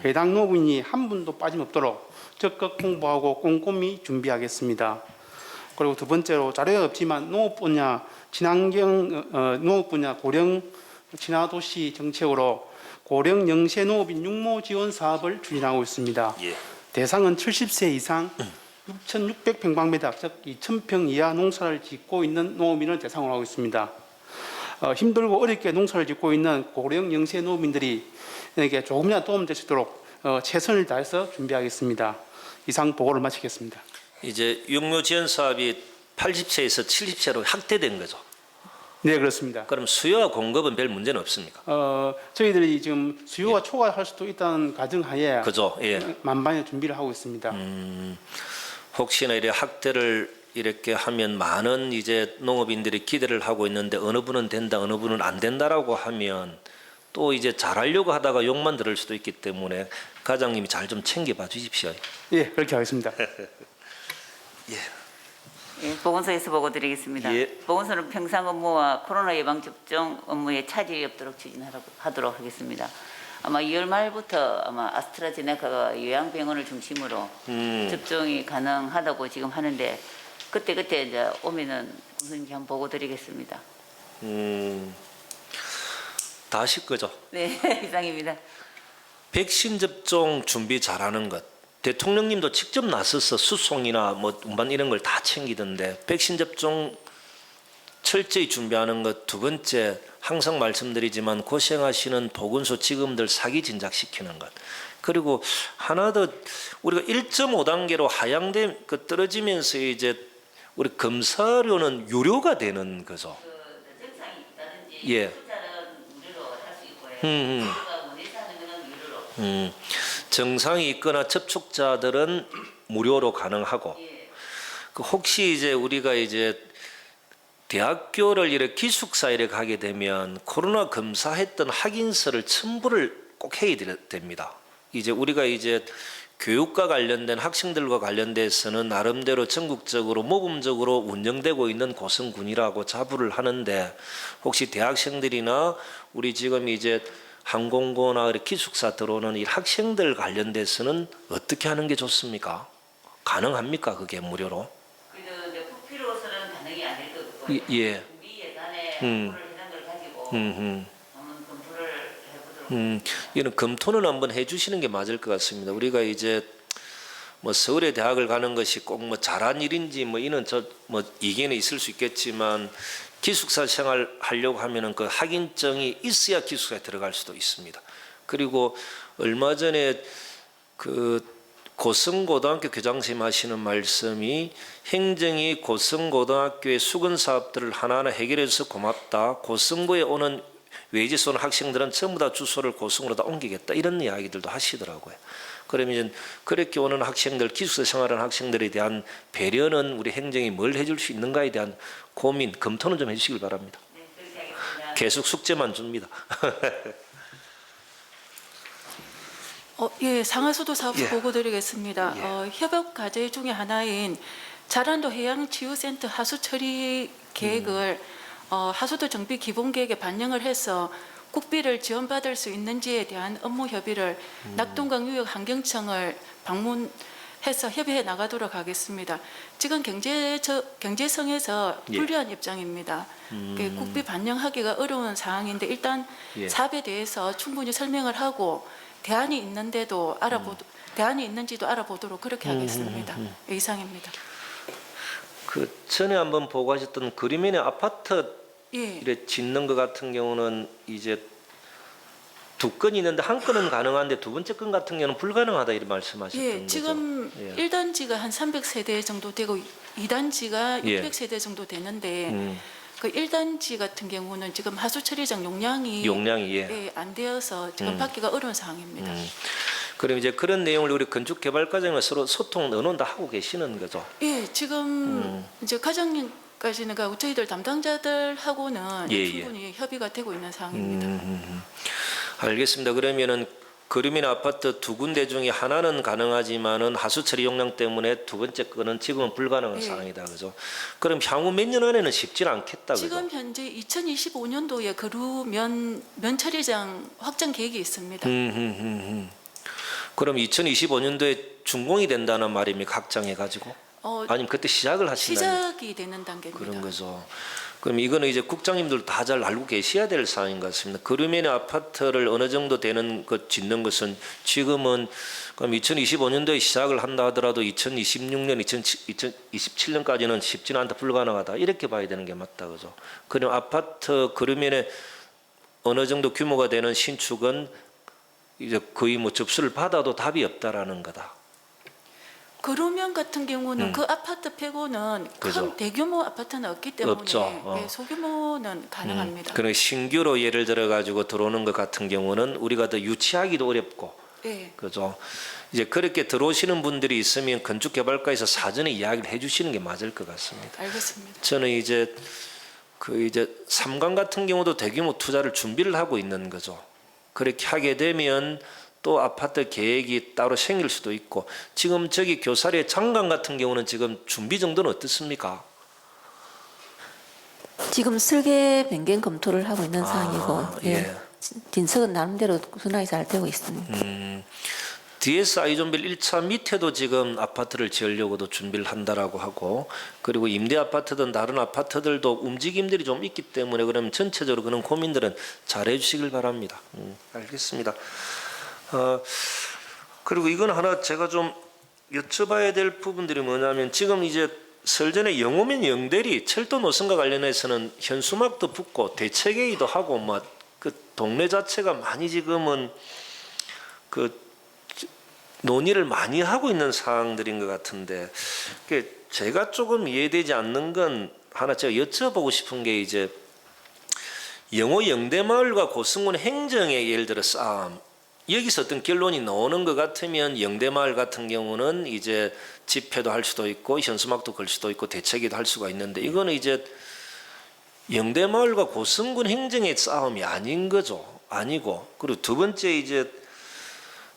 해당 농민이 한 분도 빠짐없도록 적극 홍보하고 꼼꼼히 준비하겠습니다. 그리고 두 번째로 자료가 없지만 농업 분야 친환경 농업 분야 고령 친화도시 정책으로 고령 영세 농업인 육모 지원 사업을 추진하고 있습니다. 예. 대상은 70세 이상 6,600평방미터 즉 2,000평 이하 농사를 짓고 있는 농업인을 대상으로 하고 있습니다. 힘들고 어렵게 농사를 짓고 있는 고령 영세 농업인들이 에게 조금이라도 도움될 수 있도록 최선을 다해서 준비하겠습니다. 이상 보고를 마치겠습니다. 이제 육묘 지원 사업이 80세에서 70세로 확대된 거죠. 네, 그렇습니다. 그럼 수요와 공급은 별 문제는 없습니까? 저희들이 지금 수요가 초과할 수도 있다는 가정하에 그죠? 예. 만반의 준비를 하고 있습니다. 혹시나 이렇게 확대를 이렇게 하면 많은 이제 농업인들이 기대를 하고 있는데 어느 분은 된다, 어느 분은 안 된다라고 하면 또 이제 잘하려고 하다가 욕만 들을 수도 있기 때문에 과장님이 잘 좀 챙겨봐 주십시오. 예, 그렇게 하겠습니다. 예, 보건소에서 보고 드리겠습니다. 예. 보건소는 평상 업무와 코로나 예방 접종 업무에 차질이 없도록 추진하도록 하겠습니다. 아마 2월 말부터 아마 아스트라제네카가 요양병원을 중심으로 접종이 가능하다고 지금 하는데 그때 이제 오면은 군수님께 한번 보고 드리겠습니다. 다 하실 거죠? 네, 이상입니다. 백신 접종 준비 잘하는 것. 대통령님도 직접 나서서 수송이나 뭐 운반 이런 걸 다 챙기던데 백신 접종 철저히 준비하는 것. 두 번째, 항상 말씀드리지만 고생하시는 보건소 직원들 사기 진작시키는 것. 그리고 하나 더, 우리가 1.5단계로 하향돼 떨어지면서 이제 우리 검사료는 유료가 되는 거죠. 증상이 있다든지 예. 투자는 무료로 할 수 있고요. 투자가 원해사는 건 유료로. 증상이 있거나 접촉자들은 무료로 가능하고. 그 혹시 이제 우리가 이제 대학교를 이렇게 기숙사 이렇게 가게 되면 코로나 검사했던 확인서를 첨부를 꼭 해야 됩니다. 이제 우리가 이제 교육과 관련된 학생들과 관련돼서는 나름대로 전국적으로 모범적으로 운영되고 있는 고성군이라고 자부를 하는데 혹시 대학생들이나 우리 지금 이제 항공고나 기숙사 들어오는 이 학생들 관련돼서는 어떻게 하는 게 좋습니까? 가능합니까? 그게 무료로? 그래도 이제 부피로서는 가능이 아닐 거고요. 예. 우리 예산에 공부를 해놓은 걸 가지고 한번 검토를 해보도록. 이는 검토는 한번 해주시는 게 맞을 것 같습니다. 우리가 이제 뭐 서울의 대학을 가는 것이 꼭 뭐 잘한 일인지 뭐 이는 뭐 이견이 있을 수 있겠지만 기숙사 생활 하려고 하면은 그 확인증이 있어야 기숙사에 들어갈 수도 있습니다. 그리고 얼마 전에 그 고성고등학교 교장선생님 하시는 말씀이 행정이 고성고등학교의 수건 사업들을 하나하나 해결해줘서 고맙다. 고성고에 오는 외지에서 오는 학생들은 전부 다 주소를 고성으로 다 옮기겠다. 이런 이야기들도 하시더라고요. 그러면 그렇게 오는 학생들, 기숙사 생활하는 학생들에 대한 배려는 우리 행정이 뭘 해줄 수 있는가에 대한 고민, 검토는 좀 해주시길 바랍니다. 네, 그렇게 하겠습니다. 계속 숙제만 줍니다. 예, 상하수도 사업소 예. 보고 드리겠습니다. 예. 협업 과제 중에 하나인 자란도 해양치유센터 하수 처리 계획을 하수도 정비 기본 계획에 반영을 해서 국비를 지원받을 수 있는지에 대한 업무 협의를 낙동강유역 환경청을 방문해서 협의해 나가도록 하겠습니다. 지금 경제성에서 예. 불리한 입장입니다. 국비 반영하기가 어려운 상황인데 일단 예. 사업에 대해서 충분히 설명을 하고 대안이 있는지도 알아보도록 그렇게 하겠습니다. 이상입니다. 그 전에 한번 보고하셨던 그림면의 아파트 예. 이래 짓는 것 같은 경우는 이제 두 건이 있는데 한 건은 가능한데 두 번째 건 같은 경우는 불가능하다 이렇게 말씀하셨던 예, 거죠. 지금 예. 1단지가 한 300세대 정도 되고 2단지가 예. 600세대 정도 되는데 그 1단지 같은 경우는 지금 하수 처리장 용량이 예. 안 되어서 지금 받기가 어려운 상황입니다. 그럼 이제 그런 내용을 우리 건축 개발 과정에 서로 소통 의논 다 하고 계시는 거죠. 예, 지금 이제 과장님까지는 저희들 담당자들하고는 예, 충분히 협의가 되고 있는 상황입니다. 알겠습니다. 그러면은 그루민 아파트 두 군데 중에 하나는 가능하지만은 하수 처리 용량 때문에 두 번째 거는 지금은 불가능한 예. 상황이다, 그죠? 그럼 향후 몇 년 안에는 쉽지는 않겠다, 그죠? 지금 현재 2025년도에 그루 면 처리장 확장 계획이 있습니다. 그럼 2025년도에 준공이 된다는 말입니까? 확장해가지고? 아니면 그때 시작을 하신다는 시작이 되는 단계입니다. 그런 거죠. 그럼 이거는 이제 국장님들 다 잘 알고 계셔야 될 사항인 것 같습니다. 그루면의 아파트를 어느 정도 되는 것 짓는 것은 지금은 그럼 2025년도에 시작을 한다 하더라도 2026년, 2027년까지는 쉽지는 않다, 불가능하다 이렇게 봐야 되는 게 맞다, 그죠? 그럼 아파트 그루면에 어느 정도 규모가 되는 신축은 이제 거의 뭐 접수를 받아도 답이 없다라는 거다. 그루면 같은 경우는 그 아파트 빼고는 그죠. 큰 대규모 아파트는 없기 때문에 없죠. 예, 소규모는 가능합니다. 그런 신규로 예를 들어 가지고 들어오는 것 같은 경우는 우리가 더 유치하기도 어렵고, 예. 그죠? 이제 그렇게 들어오시는 분들이 있으면 건축개발과에서 사전에 이야기를 해주시는 게 맞을 것 같습니다. 알겠습니다. 저는 이제 삼강 같은 경우도 대규모 투자를 준비를 하고 있는 거죠. 그렇게 하게 되면 또 아파트 계획이 따로 생길 수도 있고, 지금 저기 교사리의 장강 같은 경우는 지금 준비 정도는 어떻습니까? 지금 설계 변경 검토를 하고 있는 상황이고 예. 예. 진척은 나름대로 꾸준하게 잘 되고 있습니다. DS 아이존빌 1차 밑에도 지금 아파트를 지으려고도 준비를 한다라고 하고, 그리고 임대 아파트든 다른 아파트들도 움직임들이 좀 있기 때문에 그러면 전체적으로 그런 고민들은 잘 해주시길 바랍니다. 알겠습니다. 그리고 이건 하나 제가 좀 여쭤봐야 될 부분들이 뭐냐면, 지금 이제 설전에 영호민 영대리 철도 노선과 관련해서는 현수막도 붙고 대책회의도 하고 뭐 그 동네 자체가 많이 지금은 그 논의를 많이 하고 있는 사항들인 것 같은데, 제가 조금 이해되지 않는 건 하나 제가 여쭤보고 싶은 게, 이제 영호 영대마을과 고승군 행정의 예를 들어 싸움, 여기서 어떤 결론이 나오는 것 같으면 영대마을 같은 경우는 이제 집회도 할 수도 있고 현수막도 걸 수도 있고 대책회의도 할 수가 있는데, 이거는 이제 영대마을과 고승군 행정의 싸움이 아닌 거죠. 아니고, 그리고 두 번째, 이제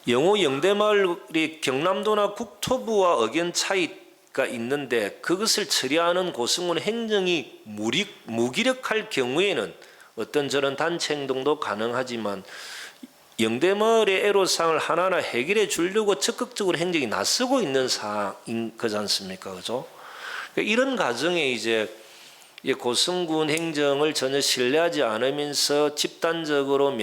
영호 영대마을이 경남도나 국토부와 의견 차이가 있는데 그것을 처리하는 고승군 행정이 무기력할 경우에는 어떤 저런 단체 행동도 가능하지만, 영대마을의 애로사항을 하나하나 해결해 주려고 적극적으로 행정이 나서고 있는 사항인 거지 않습니까? 그죠? 이런 과정에 이제 고승군 행정을 전혀 신뢰하지 않으면서 집단적으로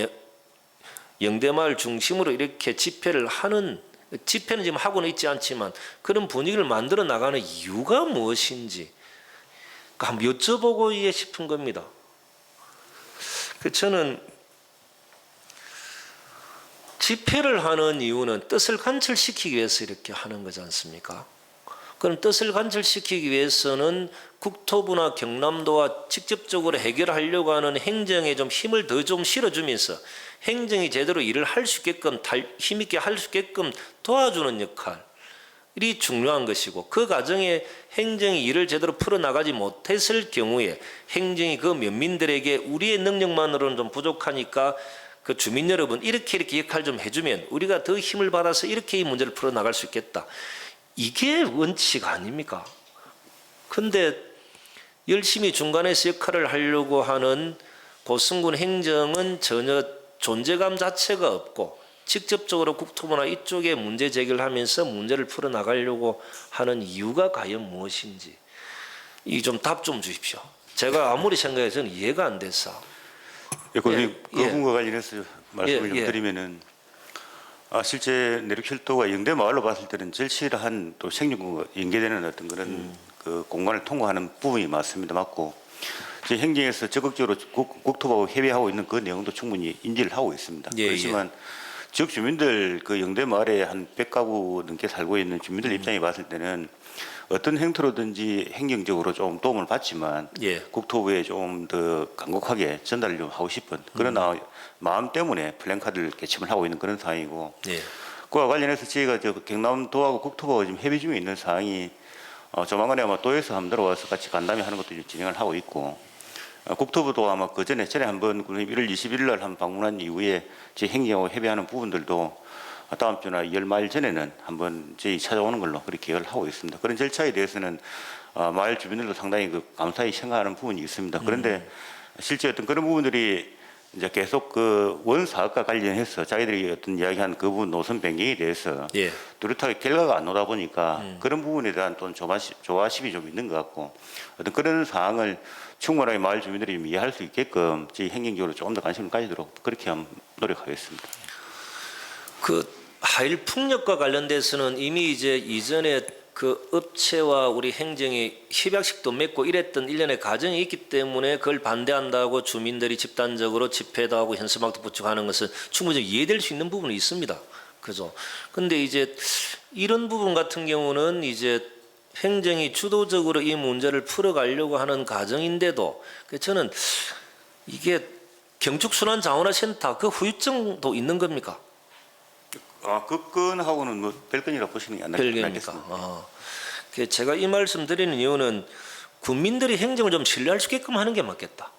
영대마을 중심으로 이렇게 집회를 하는, 집회는 지금 하고는 있지 않지만 그런 분위기를 만들어 나가는 이유가 무엇인지 한번 여쭤보고 싶은 겁니다. 저는 집회를 하는 이유는 뜻을 관철시키기 위해서 이렇게 하는 거지 않습니까? 그럼 뜻을 관철시키기 위해서는 국토부나 경남도와 직접적으로 해결하려고 하는 행정에 좀 힘을 더 좀 실어주면서 행정이 제대로 일을 할 수 있게끔, 힘있게 할 수 있게끔 도와주는 역할이 중요한 것이고, 그 과정에 행정이 일을 제대로 풀어나가지 못했을 경우에 행정이 그 면민들에게 우리의 능력만으로는 좀 부족하니까 그 주민 여러분 이렇게 역할 좀 해주면 우리가 더 힘을 받아서 이렇게 이 문제를 풀어나갈 수 있겠다. 이게 원칙 아닙니까? 근데 열심히 중간에서 역할을 하려고 하는 고승군 행정은 전혀 존재감 자체가 없고 직접적으로 국토부나 이쪽에 문제 제기를 하면서 문제를 풀어나가려고 하는 이유가 과연 무엇인지 이 좀 답 좀 주십시오. 제가 아무리 생각해도 저는 이해가 안 돼서. 그 부분과 관련해서 말씀을 좀 드리면은, 실제 내륙철도가 영대마을로 봤을 때는 절실한 또 생존과 연계되는 어떤 그런 그 공간을 통과하는 부분이 맞습니다. 맞고, 저희 행정에서 적극적으로 국토부하고 협의하고 있는 그 내용도 충분히 인지를 하고 있습니다. 그렇지만 지역 주민들, 그 영대마을에 한 100가구 넘게 살고 있는 주민들 입장에 봤을 때는 어떤 행태로든지 행정적으로 좀 도움을 받지만 국토부에 좀 더 간곡하게 전달을 좀 하고 싶은 그런 마음 때문에 플랜카드를 개침을 하고 있는 그런 상황이고, 그와 관련해서 저희가 경남도하고 국토부가 지금 협의 중에 있는 사항이 조만간에 아마 도에서 한번 들어와서 같이 간담회 하는 것도 진행을 하고 있고, 국토부도 아마 그 전에 한번 1월 21일 날 한 방문한 이후에 저희 행정하고 협의하는 부분들도 다음 주나 10마일 전에는 한번 저희 찾아오는 걸로 그렇게 계획을 하고 있습니다. 그런 절차에 대해서는 마을 주민들도 상당히 감사히 생각하는 부분이 있습니다. 그런데 실제 어떤 그런 부분들이 이제 계속 그 원사업과 관련해서 자기들이 어떤 이야기한 그 부분 노선 변경에 대해서 뚜렷하게 결과가 안 나오다 보니까 그런 부분에 대한 또 조바심이 좀 있는 것 같고, 어떤 그런 사항을 충분하게 마을 주민들이 좀 이해할 수 있게끔 저희 행정적으로 조금 더 관심을 가지도록 그렇게 한번 노력하겠습니다. 그 하일 풍력과 관련돼서는 이미 이제 이전에 그 업체와 우리 행정이 협약식도 맺고 이랬던 일련의 과정이 있기 때문에 그걸 반대한다고 주민들이 집단적으로 집회도 하고 현수막도 붙이고 하는 것은 충분히 이해될 수 있는 부분이 있습니다. 그죠? 근데 이제 이런 부분 같은 경우는 이제 행정이 주도적으로 이 문제를 풀어가려고 하는 과정인데도 저는 이게 경축순환자원화센터 그 후유증도 있는 겁니까? 그 건하고는 뭐 별건이라고 보시는 게 안 나겠습니다. 제가 이 말씀 드리는 이유는 국민들이 행정을 좀 신뢰할 수 있게끔 하는 게 맞겠다.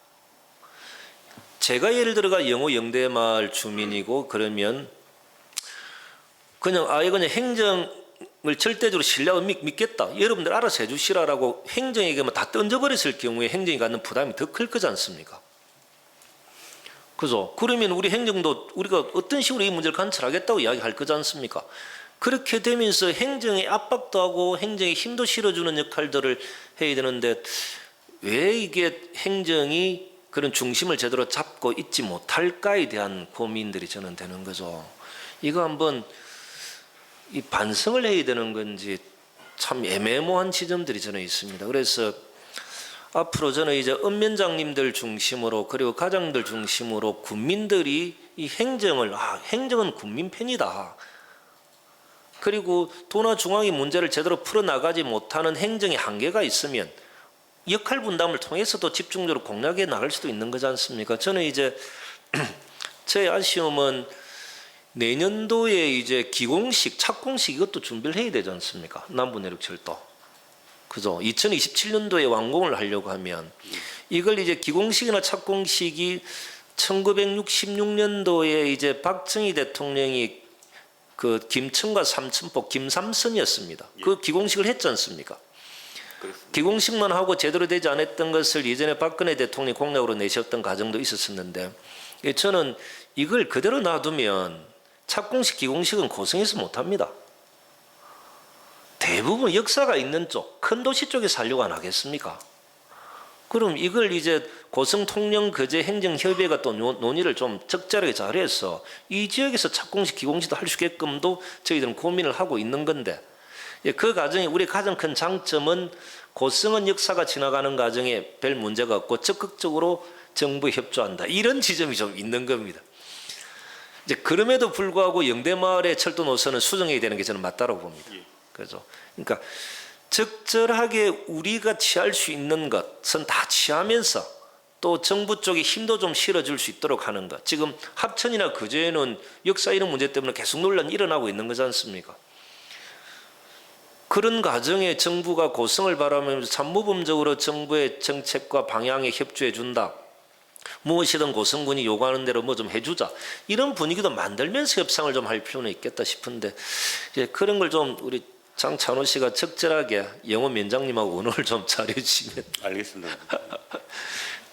제가 예를 들어가 영호 영대마을 주민이고 그러면 그냥 그냥 행정을 절대적으로 신뢰하고 믿겠다. 여러분들 알아서 해주시라라고 행정에게만 다 던져버렸을 경우에 행정이 갖는 부담이 더 클 거지 않습니까? 그죠? 그러면 우리 행정도 우리가 어떤 식으로 이 문제를 관철하겠다고 이야기할 거지 않습니까? 그렇게 되면서 행정에 압박도 하고 행정에 힘도 실어주는 역할들을 해야 되는데 왜 이게 행정이 그런 중심을 제대로 잡고 있지 못할까에 대한 고민들이 저는 되는 거죠. 이거 한번 이 반성을 해야 되는 건지 참 애매모호한 지점들이 저는 있습니다. 그래서 앞으로 저는 이제 읍면장님들 중심으로 그리고 가장들 중심으로 국민들이 이 행정을 행정은 국민 편이다. 그리고 도나 중앙이 문제를 제대로 풀어나가지 못하는 행정의 한계가 있으면 역할 분담을 통해서도 집중적으로 공략해 나갈 수도 있는 거지 않습니까? 저는 이제 제 아쉬움은 내년도에 이제 기공식, 착공식 이것도 준비를 해야 되지 않습니까? 남부내륙철도. 그죠? 2027년도에 완공을 하려고 하면 이걸 이제 기공식이나 착공식이 1966년도에 이제 박정희 대통령이 그 김천과 삼천포 김삼선이었습니다. 그 기공식을 했지 않습니까? 기공식만 하고 제대로 되지 않았던 것을 이전에 박근혜 대통령이 공약으로 내셨던 과정도 있었었는데 저는 이걸 그대로 놔두면 착공식, 기공식은 고성에서 못합니다. 대부분 역사가 있는 쪽, 큰 도시 쪽에서 하려고 안 하겠습니까? 그럼 이걸 이제 고성통영거제행정협의회가 또 논의를 좀 적절하게 잘해서 이 지역에서 착공식, 기공식도 할 수 있게끔도 저희들은 고민을 하고 있는 건데 그 과정에 우리 가장 큰 장점은 고성은 역사가 지나가는 과정에 별 문제가 없고 적극적으로 정부에 협조한다. 이런 지점이 좀 있는 겁니다. 이제 그럼에도 불구하고 영대마을의 철도 노선은 수정해야 되는 게 저는 맞다고 봅니다. 그죠? 그러니까 적절하게 우리가 취할 수 있는 것은 다 취하면서 또 정부 쪽에 힘도 좀 실어줄 수 있도록 하는 것. 지금 합천이나 거제에는 역사 이런 문제 때문에 계속 논란이 일어나고 있는 거지 않습니까? 그런 과정에 정부가 고성을 바라면서 참모범적으로 정부의 정책과 방향에 협조해 준다. 무엇이든 고성군이 요구하는 대로 뭐 좀 해주자. 이런 분위기도 만들면서 협상을 좀 할 필요는 있겠다 싶은데 그런 걸 좀 우리 장찬호 씨가 적절하게 영호 면장님하고 의논을 좀 잘해주시면. 알겠습니다.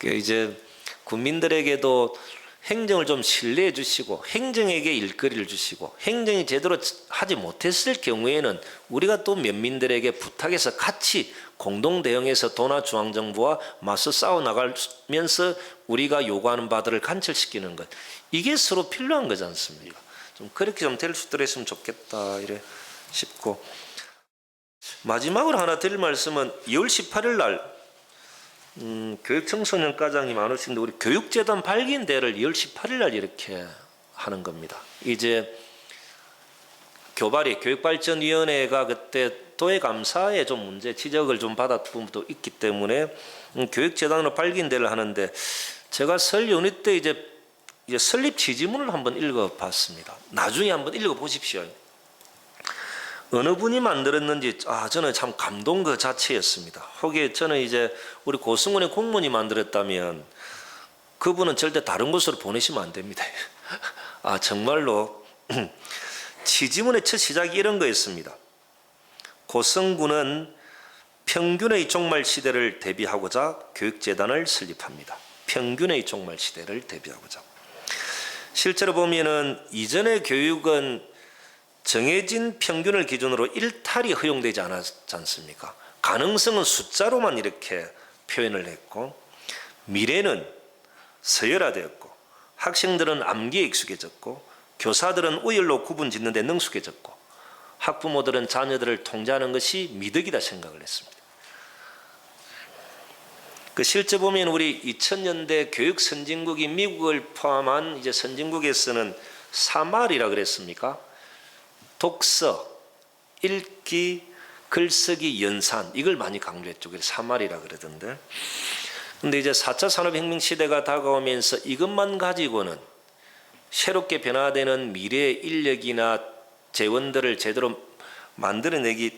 이제 국민들에게도 행정을 좀 신뢰해 주시고 행정에게 일거리를 주시고 행정이 제대로 하지 못했을 경우에는 우리가 또 면민들에게 부탁해서 같이 공동 대응해서 도나 중앙정부와 맞서 싸워 나가면서 우리가 요구하는 바들을 관철시키는 것. 이게 서로 필요한 거지 않습니까? 좀 그렇게 좀 될 수 있도록 했으면 좋겠다 이래 싶고 마지막으로 하나 드릴 말씀은 2월 18일 날 교육청소년과장님 안 오시는데 우리 교육재단 발기인대회를 2월 18일 날 이렇게 하는 겁니다. 이제 교발이 교육발전위원회가 그때 도의감사에 좀 문제 지적을 좀 받았던 부분도 있기 때문에 교육재단으로 발기인대회를 하는데 제가 설 연휴 때 이제 설립 지지문을 한번 읽어봤습니다. 나중에 한번 읽어보십시오. 어느 분이 만들었는지 저는 참 감동 그 자체였습니다. 혹여 저는 이제 우리 고승원의 공무원이 만들었다면 그분은 절대 다른 곳으로 보내시면 안 됩니다. 정말로 지지문의 첫 시작이 이런 거였습니다. 고성군은 평균의 종말 시대를 대비하고자 교육재단을 설립합니다. 평균의 종말 시대를 대비하고자. 실제로 보면은 이전의 교육은 정해진 평균을 기준으로 일탈이 허용되지 않았지 않습니까? 가능성은 숫자로만 이렇게 표현을 했고 미래는 서열화되었고 학생들은 암기에 익숙해졌고 교사들은 우열로 구분 짓는 데 능숙해졌고 학부모들은 자녀들을 통제하는 것이 미덕이다 생각을 했습니다. 실제 보면 우리 2000년대 교육 선진국인 미국을 포함한 이제 선진국에서는 3R이라 그랬습니까? 독서, 읽기, 글쓰기, 연산 이걸 많이 강조했죠. 그래서 3R이라 그러던데. 근데 이제 4차 산업혁명 시대가 다가오면서 이것만 가지고는 새롭게 변화되는 미래의 인력이나 재원들을 제대로 만들어내기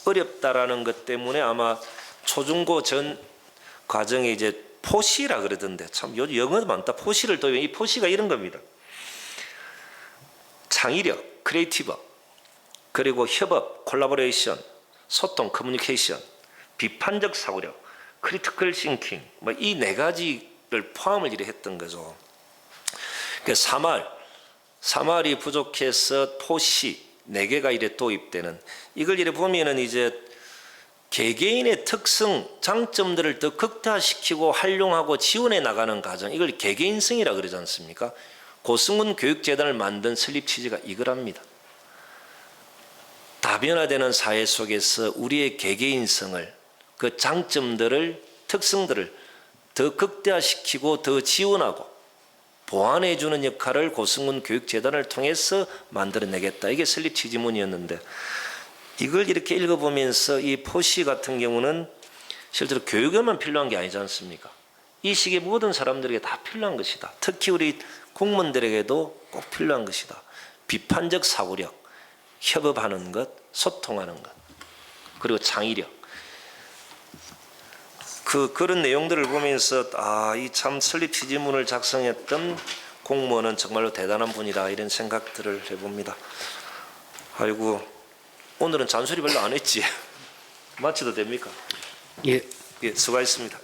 어렵다라는 것 때문에 아마 초중고 전 과정에 이제 포시라 그러던데 참 요즘 영어도 많다. 포시를 도입해. 이 포시가 이런 겁니다. 창의력, 크리에이티브, 그리고 협업, 콜라보레이션, 소통, 커뮤니케이션, 비판적 사고력, 크리티컬 싱킹 이 네 가지를 포함을 이래 했던 거죠. 그 3알이 부족해서 포시 4개가 이래 도입되는, 이걸 이래 보면은 이제 개개인의 특성, 장점들을 더 극대화시키고 활용하고 지원해 나가는 과정, 이걸 개개인성이라 그러지 않습니까? 고승훈 교육재단을 만든 설립 취지가 이거랍니다. 다변화되는 사회 속에서 우리의 개개인성을, 그 장점들을, 특성들을 더 극대화시키고 더 지원하고 보완해 주는 역할을 고승훈 교육재단을 통해서 만들어내겠다. 이게 설립 취지문이었는데, 이걸 이렇게 읽어보면서 이 포시 같은 경우는 실제로 교육에만 필요한 게 아니지 않습니까? 이 시기에 모든 사람들에게 다 필요한 것이다. 특히 우리 공무원들에게도 꼭 필요한 것이다. 비판적 사고력, 협업하는 것, 소통하는 것, 그리고 창의력. 그런 내용들을 보면서 이 참 설립 취지문을 작성했던 공무원은 정말로 대단한 분이다, 이런 생각들을 해봅니다. 아이고, 오늘은 잔소리 별로 안 했지? 마쳐도 됩니까? 예. 예, 수고하셨습니다.